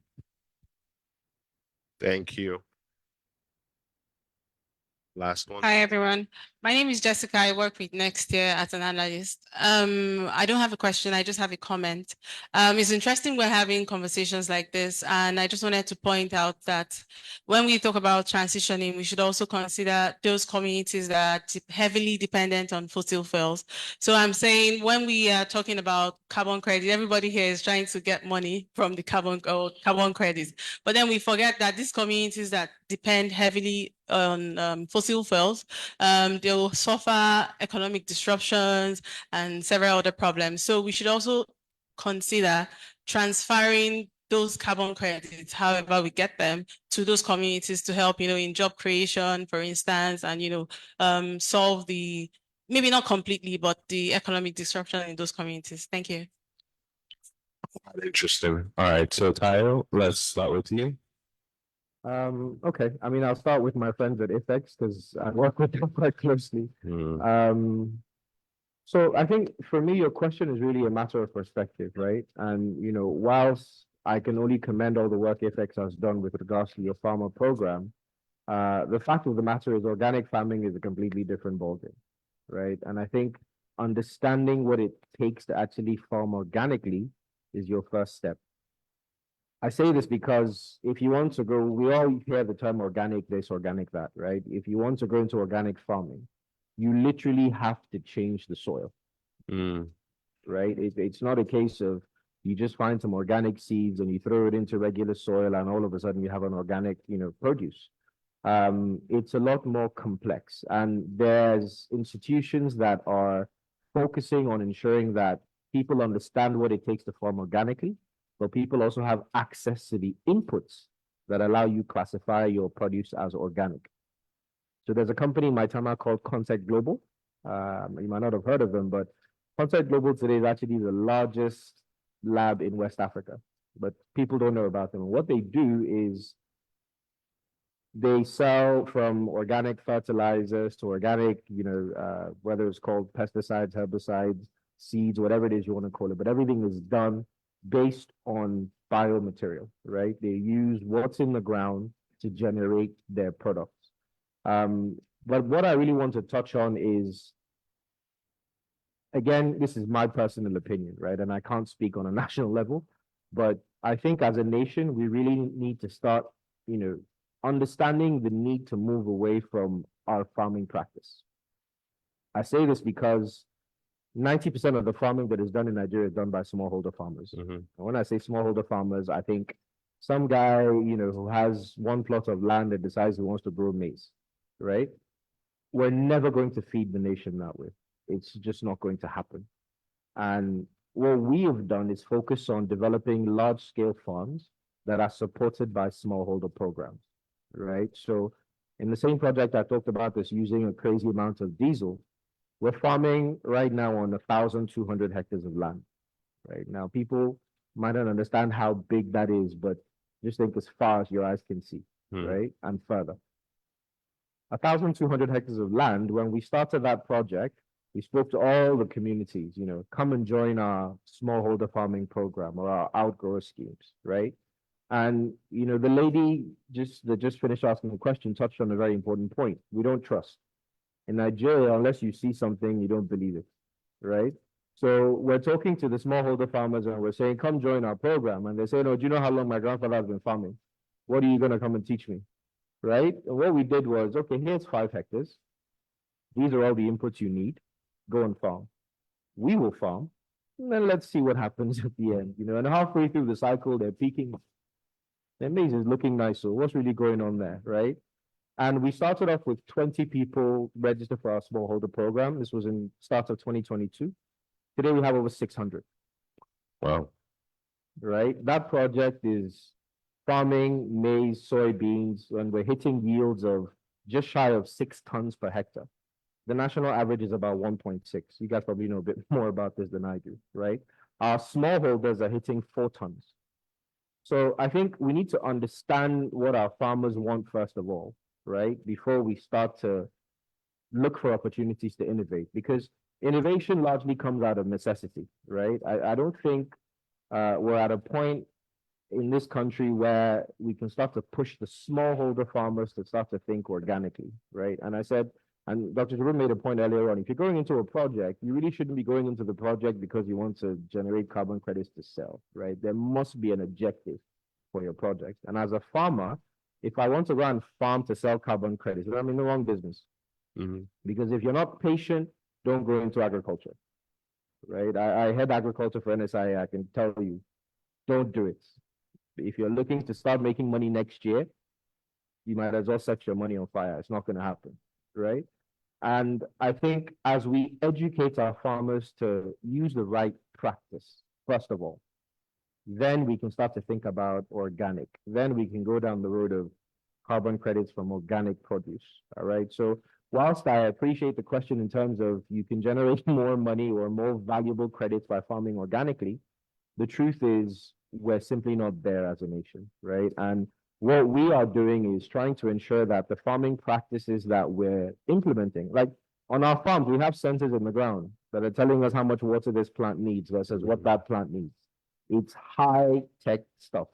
Thank you. Last one. Hi, everyone. My name is Jessica. I work with Nextier as an analyst. I don't have a question. I just have a comment. It's interesting we're having conversations like this, and I just wanted to point out that when we talk about transitioning, we should also consider those communities that are heavily dependent on fossil fuels. So I'm saying when we are talking about carbon credit, everybody here is trying to get money from the carbon credits, but then we forget that these communities that depend heavily on fossil fuels, they'll suffer economic disruptions and several other problems. So we should also consider transferring those carbon credits, however we get them, to those communities to help, in job creation, for instance, and, solve the, maybe not completely, but the economic disruption in those communities. Thank you. Interesting. All right. So Tayo, let's start with you. Okay. I mean, I'll start with my friends at IFEX because I work with them quite closely. So I think for me, your question is really a matter of perspective, right? And, whilst I can only commend all the work IFEX has done with regards to your farmer program, the fact of the matter is organic farming is a completely different ballgame, right? And I think understanding what it takes to actually farm organically is your first step. I say this because if you want to go, we all hear the term organic this, organic that, right? If you want to go into organic farming, you literally have to change the soil, right? It's not a case of you just find some organic seeds and you throw it into regular soil and all of a sudden you have an organic, produce. It's a lot more complex, and there's institutions that are focusing on ensuring that people understand what it takes to farm organically, but people also have access to the inputs that allow you classify your produce as organic. So there's a company in Maitama called Concept Global. You might not have heard of them, but Concept Global today is actually the largest lab in West Africa, but people don't know about them. And what they do is they sell from organic fertilizers to organic, whether it's called pesticides, herbicides, seeds, whatever it is you want to call it, but everything is done based on biomaterial, right? They use what's in the ground to generate their products. But what I really want to touch on is, again, this is my personal opinion, right? And I can't speak on a national level, but I think as a nation, we really need to start, understanding the need to move away from our farming practice. I say this because 90% of the farming that is done in Nigeria is done by smallholder farmers. And when I say smallholder farmers, I think some guy, who has one plot of land that decides he wants to grow maize, right? We're never going to feed the nation that way. It's just not going to happen. And what we have done is focus on developing large-scale farms that are supported by smallholder programs, right? So in the same project I talked about this using a crazy amount of diesel, we're farming right now on 1,200 hectares of land, right? Now, people might not understand how big that is, but just think as far as your eyes can see, right? And further. 1,200 hectares of land, when we started that project, we spoke to all the communities, come and join our smallholder farming program or our outgrower schemes, right? And, the lady that just finished asking the question touched on a very important point. We don't trust. In Nigeria, unless you see something, you don't believe it, right? So we're talking to the smallholder farmers and we're saying, come join our program. And they say, no, do you know how long my grandfather has been farming? What are you going to come and teach me? Right? And what we did was, okay, here's 5 hectares. These are all the inputs you need. Go and farm. We will farm. And then let's see what happens at the end, and halfway through the cycle, they're peaking. Their maize is looking nice. So what's really going on there, right? And we started off with 20 people registered for our smallholder program. This was in start of 2022. Today we have over 600. Wow. Right? That project is farming maize, soybeans, and we're hitting yields of just shy of 6 tons per hectare. The national average is about 1.6. You guys probably know a bit more about this than I do, right? Our smallholders are hitting 4 tons. So I think we need to understand what our farmers want first of all, right? Before we start to look for opportunities to innovate, because innovation largely comes out of necessity, right? I don't think we're at a point in this country where we can start to push the smallholder farmers to start to think organically, right? And I said, and Dr. Jibrin made a point earlier on, if you're going into a project, you really shouldn't be going into the project because you want to generate carbon credits to sell, right? There must be an objective for your project. And as a farmer, if I want to run farm to sell carbon credits, I'm in the wrong business. Because if you're not patient, don't go into agriculture, right? I head agriculture for NSIA. I can tell you, don't do it. If you're looking to start making money next year, you might as well set your money on fire. It's not going to happen, right? And I think as we educate our farmers to use the right practice, first of all, then we can start to think about organic. Then we can go down the road of carbon credits from organic produce, all right? So whilst I appreciate the question in terms of you can generate more money or more valuable credits by farming organically, the truth is we're simply not there as a nation, right? And what we are doing is trying to ensure that the farming practices that we're implementing, like on our farms, we have sensors in the ground that are telling us how much water this plant needs versus what that plant needs. It's high-tech stuff.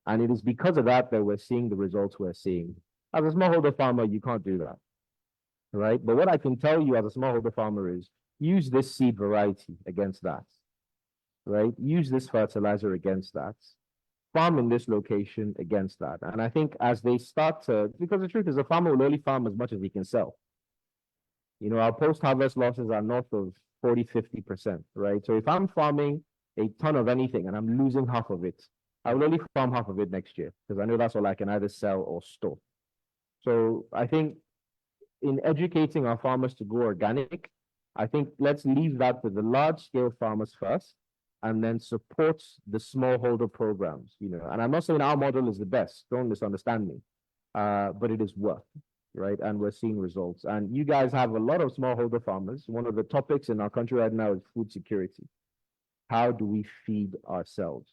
And it is because of that that we're seeing the results we're seeing. As a smallholder farmer, you can't do that, right? But what I can tell you as a smallholder farmer is use this seed variety against that, right? Use this fertilizer against that. Farm in this location against that. And I think as they start to, because the truth is a farmer will only farm as much as he can sell. Our post-harvest losses are north of 40, 50%, right? So if I'm farming a ton of anything and I'm losing half of it, I will only farm half of it next year because I know that's all I can either sell or store. So I think in educating our farmers to go organic, I think let's leave that with the large-scale farmers first, and then support the smallholder programs, And I'm not saying our model is the best, don't misunderstand me, but it is worth, right? And we're seeing results. And you guys have a lot of smallholder farmers. One of the topics in our country right now is food security. How do we feed ourselves?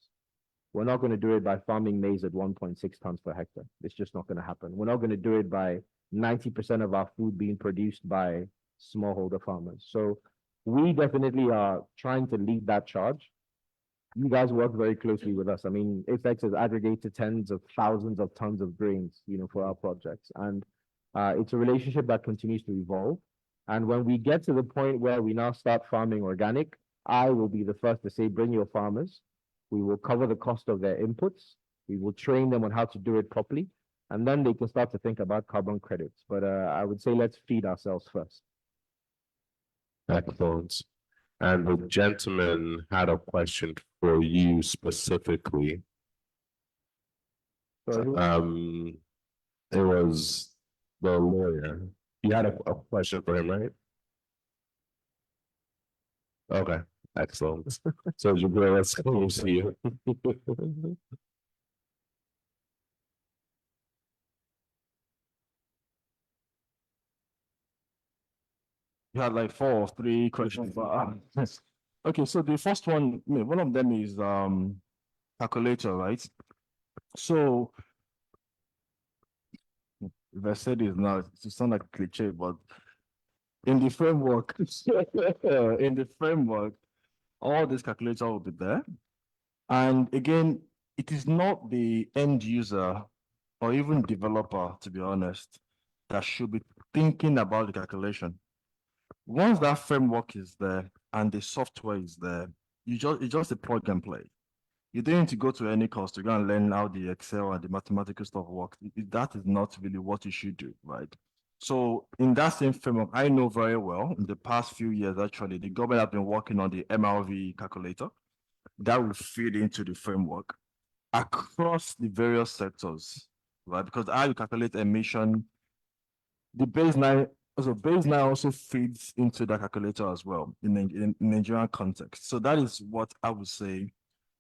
We're not going to do it by farming maize at 1.6 tons per hectare. It's just not going to happen. We're not going to do it by 90% of our food being produced by smallholder farmers. So we definitely are trying to lead that charge. You guys work very closely with us. I mean, AFEX has aggregated tens of thousands of tons of grains, for our projects. And it's a relationship that continues to evolve. And when we get to the point where we now start farming organic, I will be the first to say, bring your farmers. We will cover the cost of their inputs. We will train them on how to do it properly. And then they can start to think about carbon credits. But I would say let's feed ourselves first. Excellent. And the gentleman had a question for you specifically. So it was the lawyer. You had a question for him, right? Okay. Excellent. So Jabril, let's come see you. You had like 4 or 3 questions, but yes. Okay, so the first one, one of them is calculator, right? So if I said this now, it sound like a cliche, but in the framework, all this calculator will be there. And again, it is not the end user or even developer, to be honest, that should be thinking about the calculation. Once that framework is there and the software is there, it's just a plug and play. You don't need to go to any course to go and learn how the Excel and the mathematical stuff works. That is not really what you should do, right? So in that same framework, I know very well in the past few years, actually, the government has been working on the MRV calculator that will feed into the framework across the various sectors, right? Because how you calculate emission, the baseline also feeds into that calculator as well in Nigerian context. So that is what I would say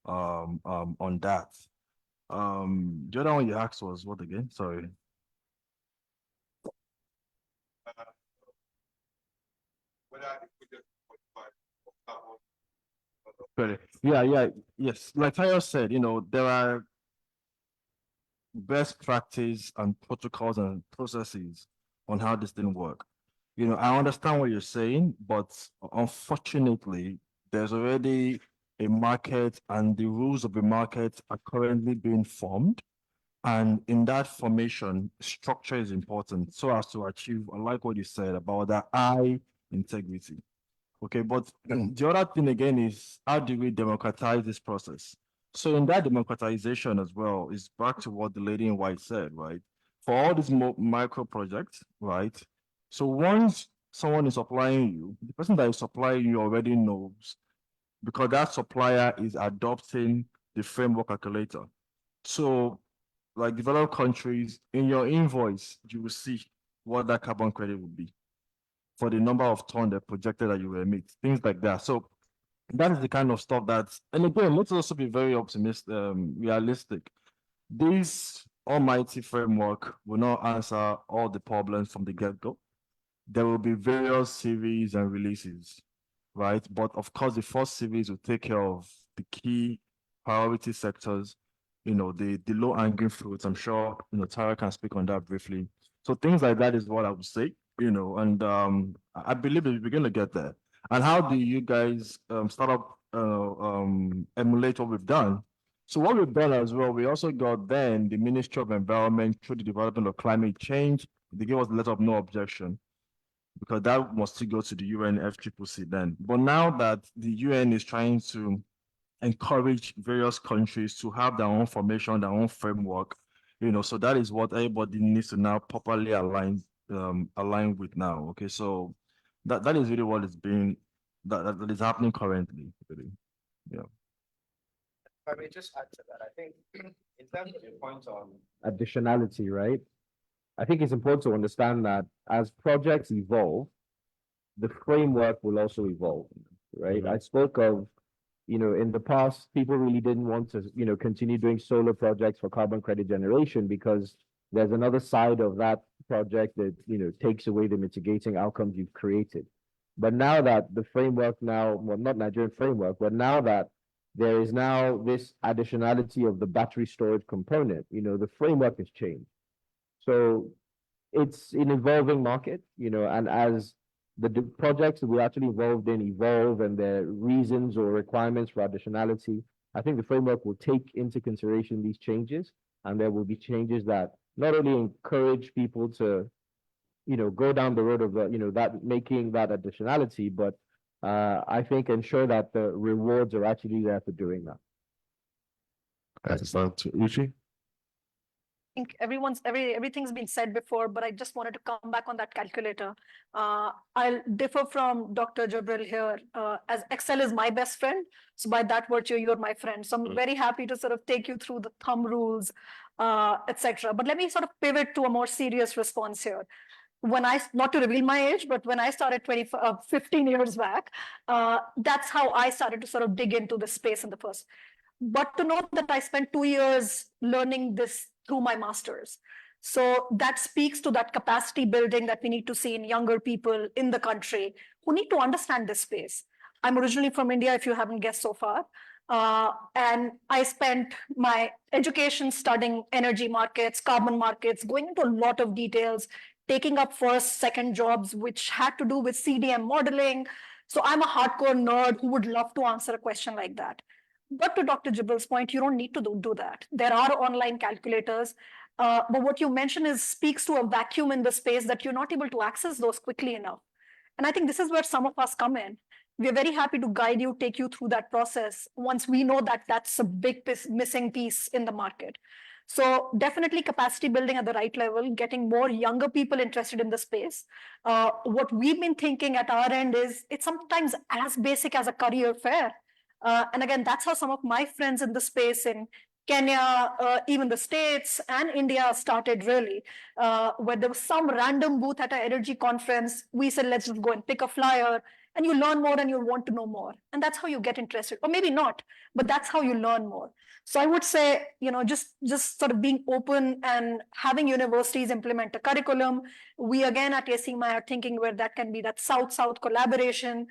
on that. The other one you asked was what again? Sorry. Yes. Like Tayo said, there are best practice and protocols and processes on how this didn't work. I understand what you're saying, but unfortunately, there's already a market and the rules of the market are currently being formed. And in that formation, structure is important so as to achieve, I like what you said about that high integrity. Okay, but the other thing again is how do we democratize this process? So in that democratization as well is back to what the lady in white said, right? For all these micro projects, right? So once someone is supplying you, the person that is supplying you already knows because that supplier is adopting the framework calculator. So like developed countries, in your invoice, you will see what that carbon credit will be for the number of tons that projected that you will emit, things like that. So that is the kind of stuff and again, let's also be very optimistic, realistic. This almighty framework will not answer all the problems from the get-go. There will be various series and releases, right? But of course, the first series will take care of the key priority sectors, the low-hanging fruits. I'm sure, Tara can speak on that briefly. So things like that is what I would say, and I believe that we're going to get there. And how do you guys start up, emulate what we've done? So what we've done as well, we also got then the Ministry of Environment through the Development of Climate Change. They gave us a letter of no objection because that must still go to the UN FCCC then. But now that the UN is trying to encourage various countries to have their own formation, their own framework, so that is what everybody needs to now properly align with now. Okay, so that is really what is being that is happening currently. Really. Yeah. If I may just add to that, I think in terms of your point on additionality, right? I think it's important to understand that as projects evolve, the framework will also evolve, right? I spoke of, in the past, people really didn't want to, continue doing solar projects for carbon credit generation because there's another side of that project that, takes away the mitigating outcomes you've created. But now that the framework well, not Nigerian framework, but now that there is now this additionality of the battery storage component, the framework has changed. So it's an evolving market, and as the projects that we're actually involved in evolve and their reasons or requirements for additionality, I think the framework will take into consideration these changes, and there will be changes that not only encourage people to, go down the road of that making that additionality, but I think ensure that the rewards are actually there for doing that. Excellent. Uchi? I think everything's been said before, but I just wanted to come back on that calculator. I'll differ from Dr. Jabril here, as Excel is my best friend. So by that virtue, you're my friend. So I'm very happy to sort of take you through the thumb rules, etc. But let me sort of pivot to a more serious response here. when not to reveal my age, but when I started 15 years back, that's how I started to sort of dig into this space in the first. But to know that I spent 2 years learning this through my master's. So that speaks to that capacity building that we need to see in younger people in the country who need to understand this space. I'm originally from India, if you haven't guessed so far. And I spent my education studying energy markets, carbon markets, going into a lot of details, taking up first, second jobs, which had to do with CDM modeling. So I'm a hardcore nerd who would love to answer a question like that. But to Dr. Jibrill's point, you don't need to do that. There are online calculators. But what you mentioned speaks to a vacuum in the space that you're not able to access those quickly enough. And I think this is where some of us come in. We're very happy to guide you, take you through that process once we know that that's a big missing piece in the market. So definitely capacity building at the right level, getting more younger people interested in the space. What we've been thinking at our end is it's sometimes as basic as a career fair. And again, that's how some of my friends in the space in Kenya, even the States and India started really, where there was some random booth at an energy conference. We said, let's just go and pick a flyer, and you learn more and you want to know more. And that's how you get interested, or maybe not, but that's how you learn more. So I would say, just sort of being open and having universities implement a curriculum. We again at ACMI are thinking where that can be that South-South collaboration.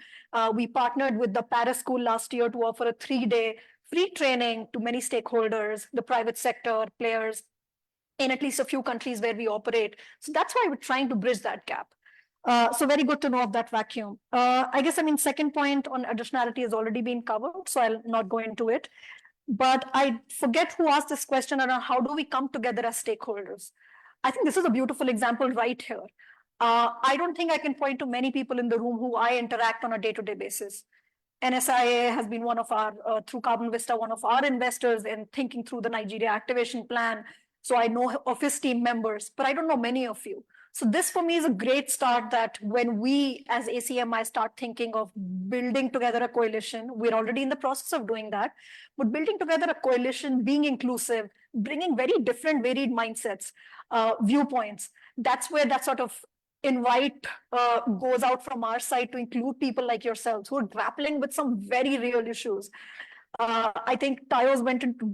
We partnered with the Paris School last year to offer a 3-day free training to many stakeholders, the private sector players in at least a few countries where we operate. So that's why we're trying to bridge that gap. So very good to know of that vacuum. I guess, second point on additionality has already been covered, so I'll not go into it. But I forget who asked this question around how do we come together as stakeholders? I think this is a beautiful example right here. I don't think I can point to many people in the room who I interact on a day-to-day basis. NSIA has been one of our, through Carbon Vista, one of our investors in thinking through the Nigeria activation plan. So I know of his team members, but I don't know many of you. So this for me is a great start that when we as ACMI start thinking of building together a coalition, we're already in the process of doing that, but building together a coalition, being inclusive, bringing very different, varied mindsets, viewpoints. That's where that sort of invite goes out from our side to include people like yourselves who are grappling with some very real issues. I think Tayo's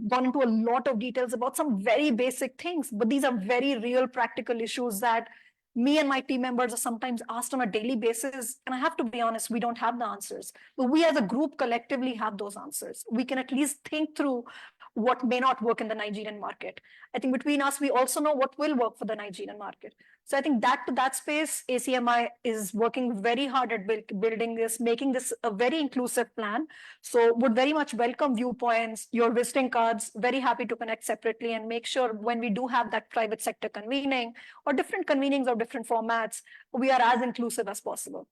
gone into a lot of details about some very basic things, but these are very real practical issues that me and my team members are sometimes asked on a daily basis. And I have to be honest, we don't have the answers, but we as a group collectively have those answers. We can at least think through what may not work in the Nigerian market. I think between us, we also know what will work for the Nigerian market. So I think that space, ACMI is working very hard at building this, making this a very inclusive plan. So would very much welcome viewpoints, your visiting cards, very happy to connect separately and make sure when we do have that private sector convening or different convenings or different formats, we are as inclusive as possible.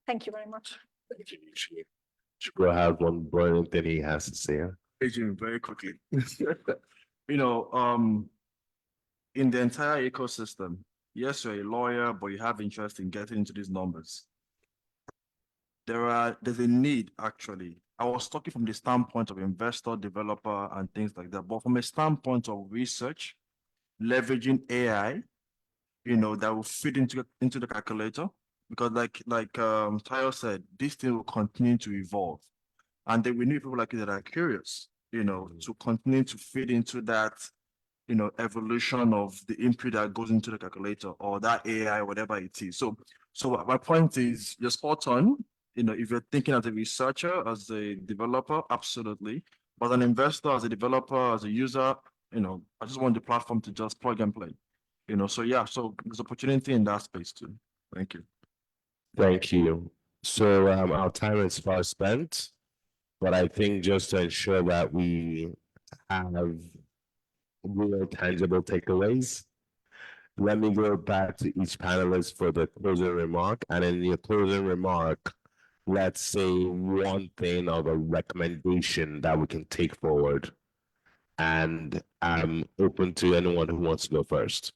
Thank you very much. We'll have one brilliant thing he has to say. Adrian, very quickly. In the entire ecosystem, yes, you're a lawyer, but you have interest in getting into these numbers. There's a need, actually. I was talking from the standpoint of investor, developer, and things like that, but from a standpoint of research, leveraging AI, that will fit into the calculator, because like Tayo said, this thing will continue to evolve. And then we need people like you that are curious, to continue to fit into that, evolution of the input that goes into the calculator or that AI, whatever it is. So my point is, you're spot on. If you're thinking as a researcher, as a developer, absolutely. But as an investor, as a developer, as a user, I just want the platform to just plug and play. So yeah, so there's opportunity in that space too. Thank you. Thank you. So our time is far spent, but I think just to ensure that we have real tangible takeaways, let me go back to each panelist for the closing remark. And in your closing remark, let's say one thing of a recommendation that we can take forward. And I'm open to anyone who wants to go first.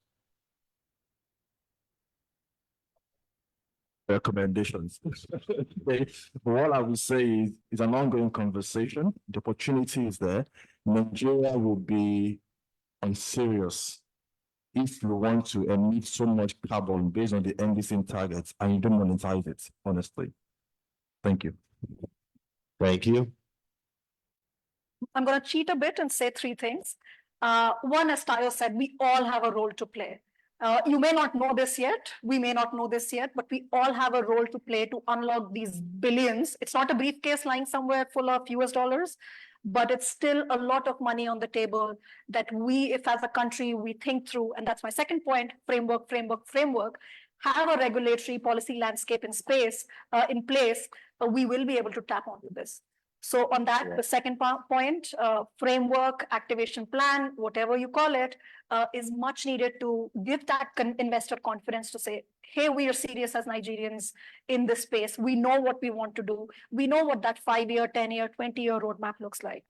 Recommendations. What I would say is it's an ongoing conversation. The opportunity is there. Nigeria will be on serious if you want to emit so much carbon based on the NDC targets and you don't monetize it, honestly. Thank you. Thank you. I'm going to cheat a bit and say three things. One, as Tayo said, we all have a role to play. You may not know this yet, we may not know this yet, but we all have a role to play to unlock these billions. It's not a briefcase lying somewhere full of US dollars, but it's still a lot of money on the table that we, if as a country, we think through. And that's my second point, framework, have a regulatory policy landscape in place, we will be able to tap onto this. So on that, the second point, framework, activation plan, whatever you call it, is much needed to give that investor confidence to say, hey, we are serious as Nigerians in this space. We know what we want to do. We know what that 5-year, 10-year, 20-year roadmap looks like.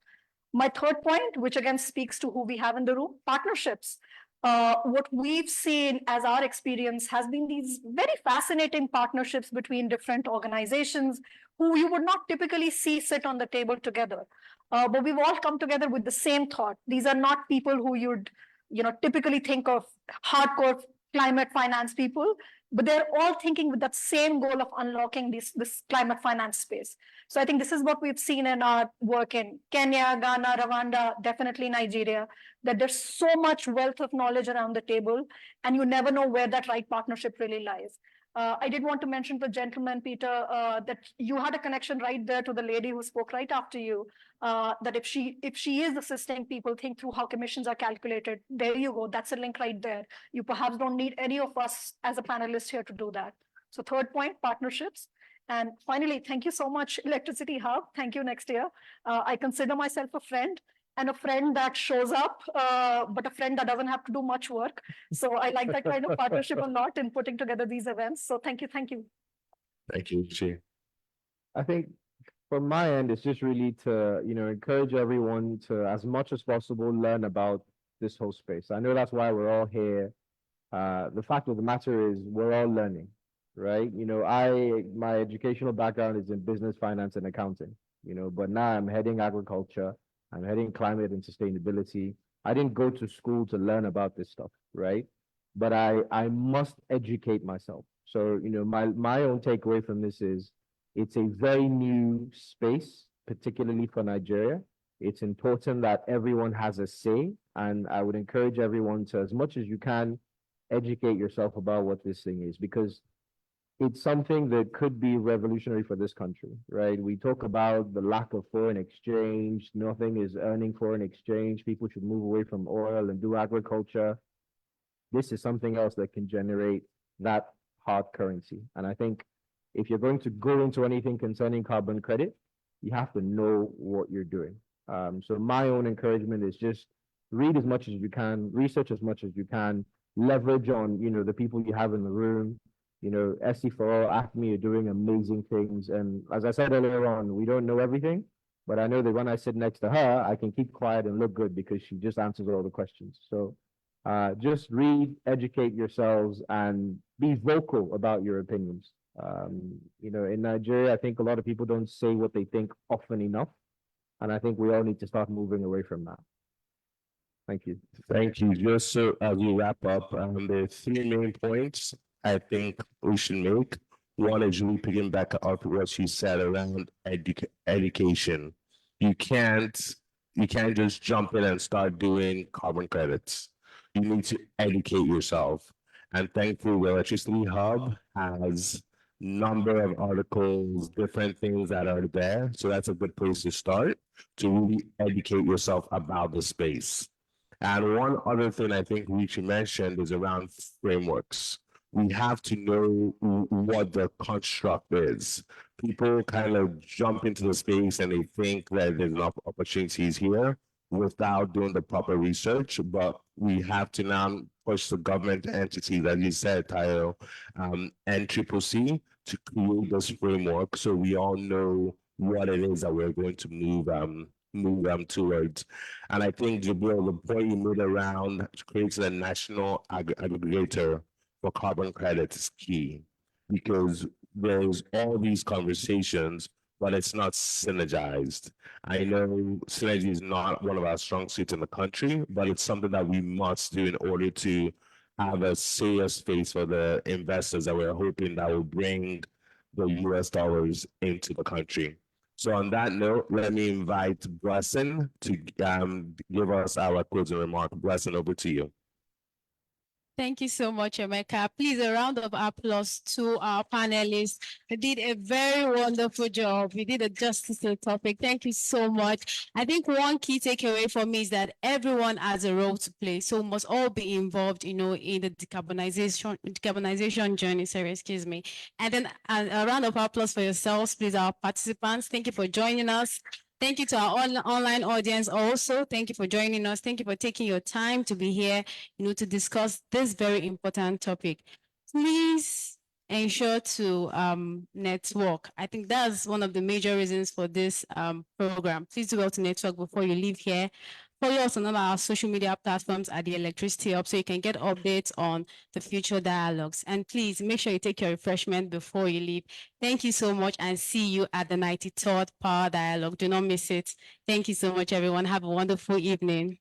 My third point, which again speaks to who we have in the room, partnerships. What we've seen as our experience has been these very fascinating partnerships between different organizations who you would not typically see sit on the table together. But we've all come together with the same thought. These are not people who you'd typically think of hardcore climate finance people, but they're all thinking with that same goal of unlocking this climate finance space. So I think this is what we've seen in our work in Kenya, Ghana, Rwanda, definitely Nigeria, that there's so much wealth of knowledge around the table, and you never know where that right partnership really lies. I did want to mention to the gentleman, Peter, that you had a connection right there to the lady who spoke right after you, that if she is assisting people think through how commissions are calculated, there you go, that's a link right there. You perhaps don't need any of us as a panelist here to do that. So third point, partnerships. And finally, thank you so much, Electricity Hub. Thank you, Next Year. I consider myself a friend, and a friend that shows up, but a friend that doesn't have to do much work. So I like that kind of partnership a lot in putting together these events. So thank you. Thank you, Chi. I think from my end, it's just really to, encourage everyone to, as much as possible, learn about this whole space. I know that's why we're all here. The fact of the matter is we're all learning, right? My educational background is in business, finance, and accounting, but now I'm heading agriculture. I'm heading climate and sustainability. I didn't go to school to learn about this stuff, right? But I must educate myself. So, my own takeaway from this is it's a very new space, particularly for Nigeria. It's important that everyone has a say, and I would encourage everyone to, as much as you can, educate yourself about what this thing is, because it's something that could be revolutionary for this country, right? We talk about the lack of foreign exchange. Nothing is earning foreign exchange. People should move away from oil and do agriculture. This is something else that can generate that hard currency. And I think if you're going to go into anything concerning carbon credit, you have to know what you're doing. So my own encouragement is just read as much as you can, research as much as you can, leverage on, the people you have in the room. SC for All, ACME are doing amazing things. And as I said earlier on, we don't know everything, but I know that when I sit next to her, I can keep quiet and look good because she just answers all the questions. So just read, educate yourselves, and be vocal about your opinions. In Nigeria, I think a lot of people don't say what they think often enough. And I think we all need to start moving away from that. Thank you. Thank you. Just so as we wrap up, the three main points I think we should make. One is really picking back up what she said around education. You can't just jump in and start doing carbon credits. You need to educate yourself. And thankfully, the Electricity Hub has a number of articles, different things that are there. So that's a good place to start to really educate yourself about the space. And one other thing I think we should mention is around frameworks. We have to know what the construct is. People kind of jump into the space and they think that there's enough opportunities here without doing the proper research, but we have to now push the government entities, as you said, Tayo, and CCC to create this framework so we all know what it is that we're going to move them towards. And I think, Jabril, the point you made around creating a national aggregator for carbon credits is key, because there's all these conversations, but it's not synergized. I know synergy is not one of our strong suits in the country, but it's something that we must do in order to have a serious face for the investors that we're hoping that will bring the US dollars into the country. So on that note, let me invite Blessing to give us our closing remark. Blessing, over to you. Thank you so much, Emeka. Please, a round of applause to our panelists. They did a very wonderful job. We did a justice to the topic. Thank you so much. I think one key takeaway for me is that everyone has a role to play. So must all be involved, in the decarbonization journey. Sorry, excuse me. And then a round of applause for yourselves, please, our participants. Thank you for joining us. Thank you to our online audience also. Thank you for joining us. Thank you for taking your time to be here, to discuss this very important topic. Please ensure to network. I think that's one of the major reasons for this program. Please do well to network before you leave here. Follow us on all our social media platforms at the Electricity Hub so you can get updates on the future dialogues. And please make sure you take your refreshment before you leave. Thank you so much and see you at the 93rd Power Dialogue. Do not miss it. Thank you so much, everyone. Have a wonderful evening.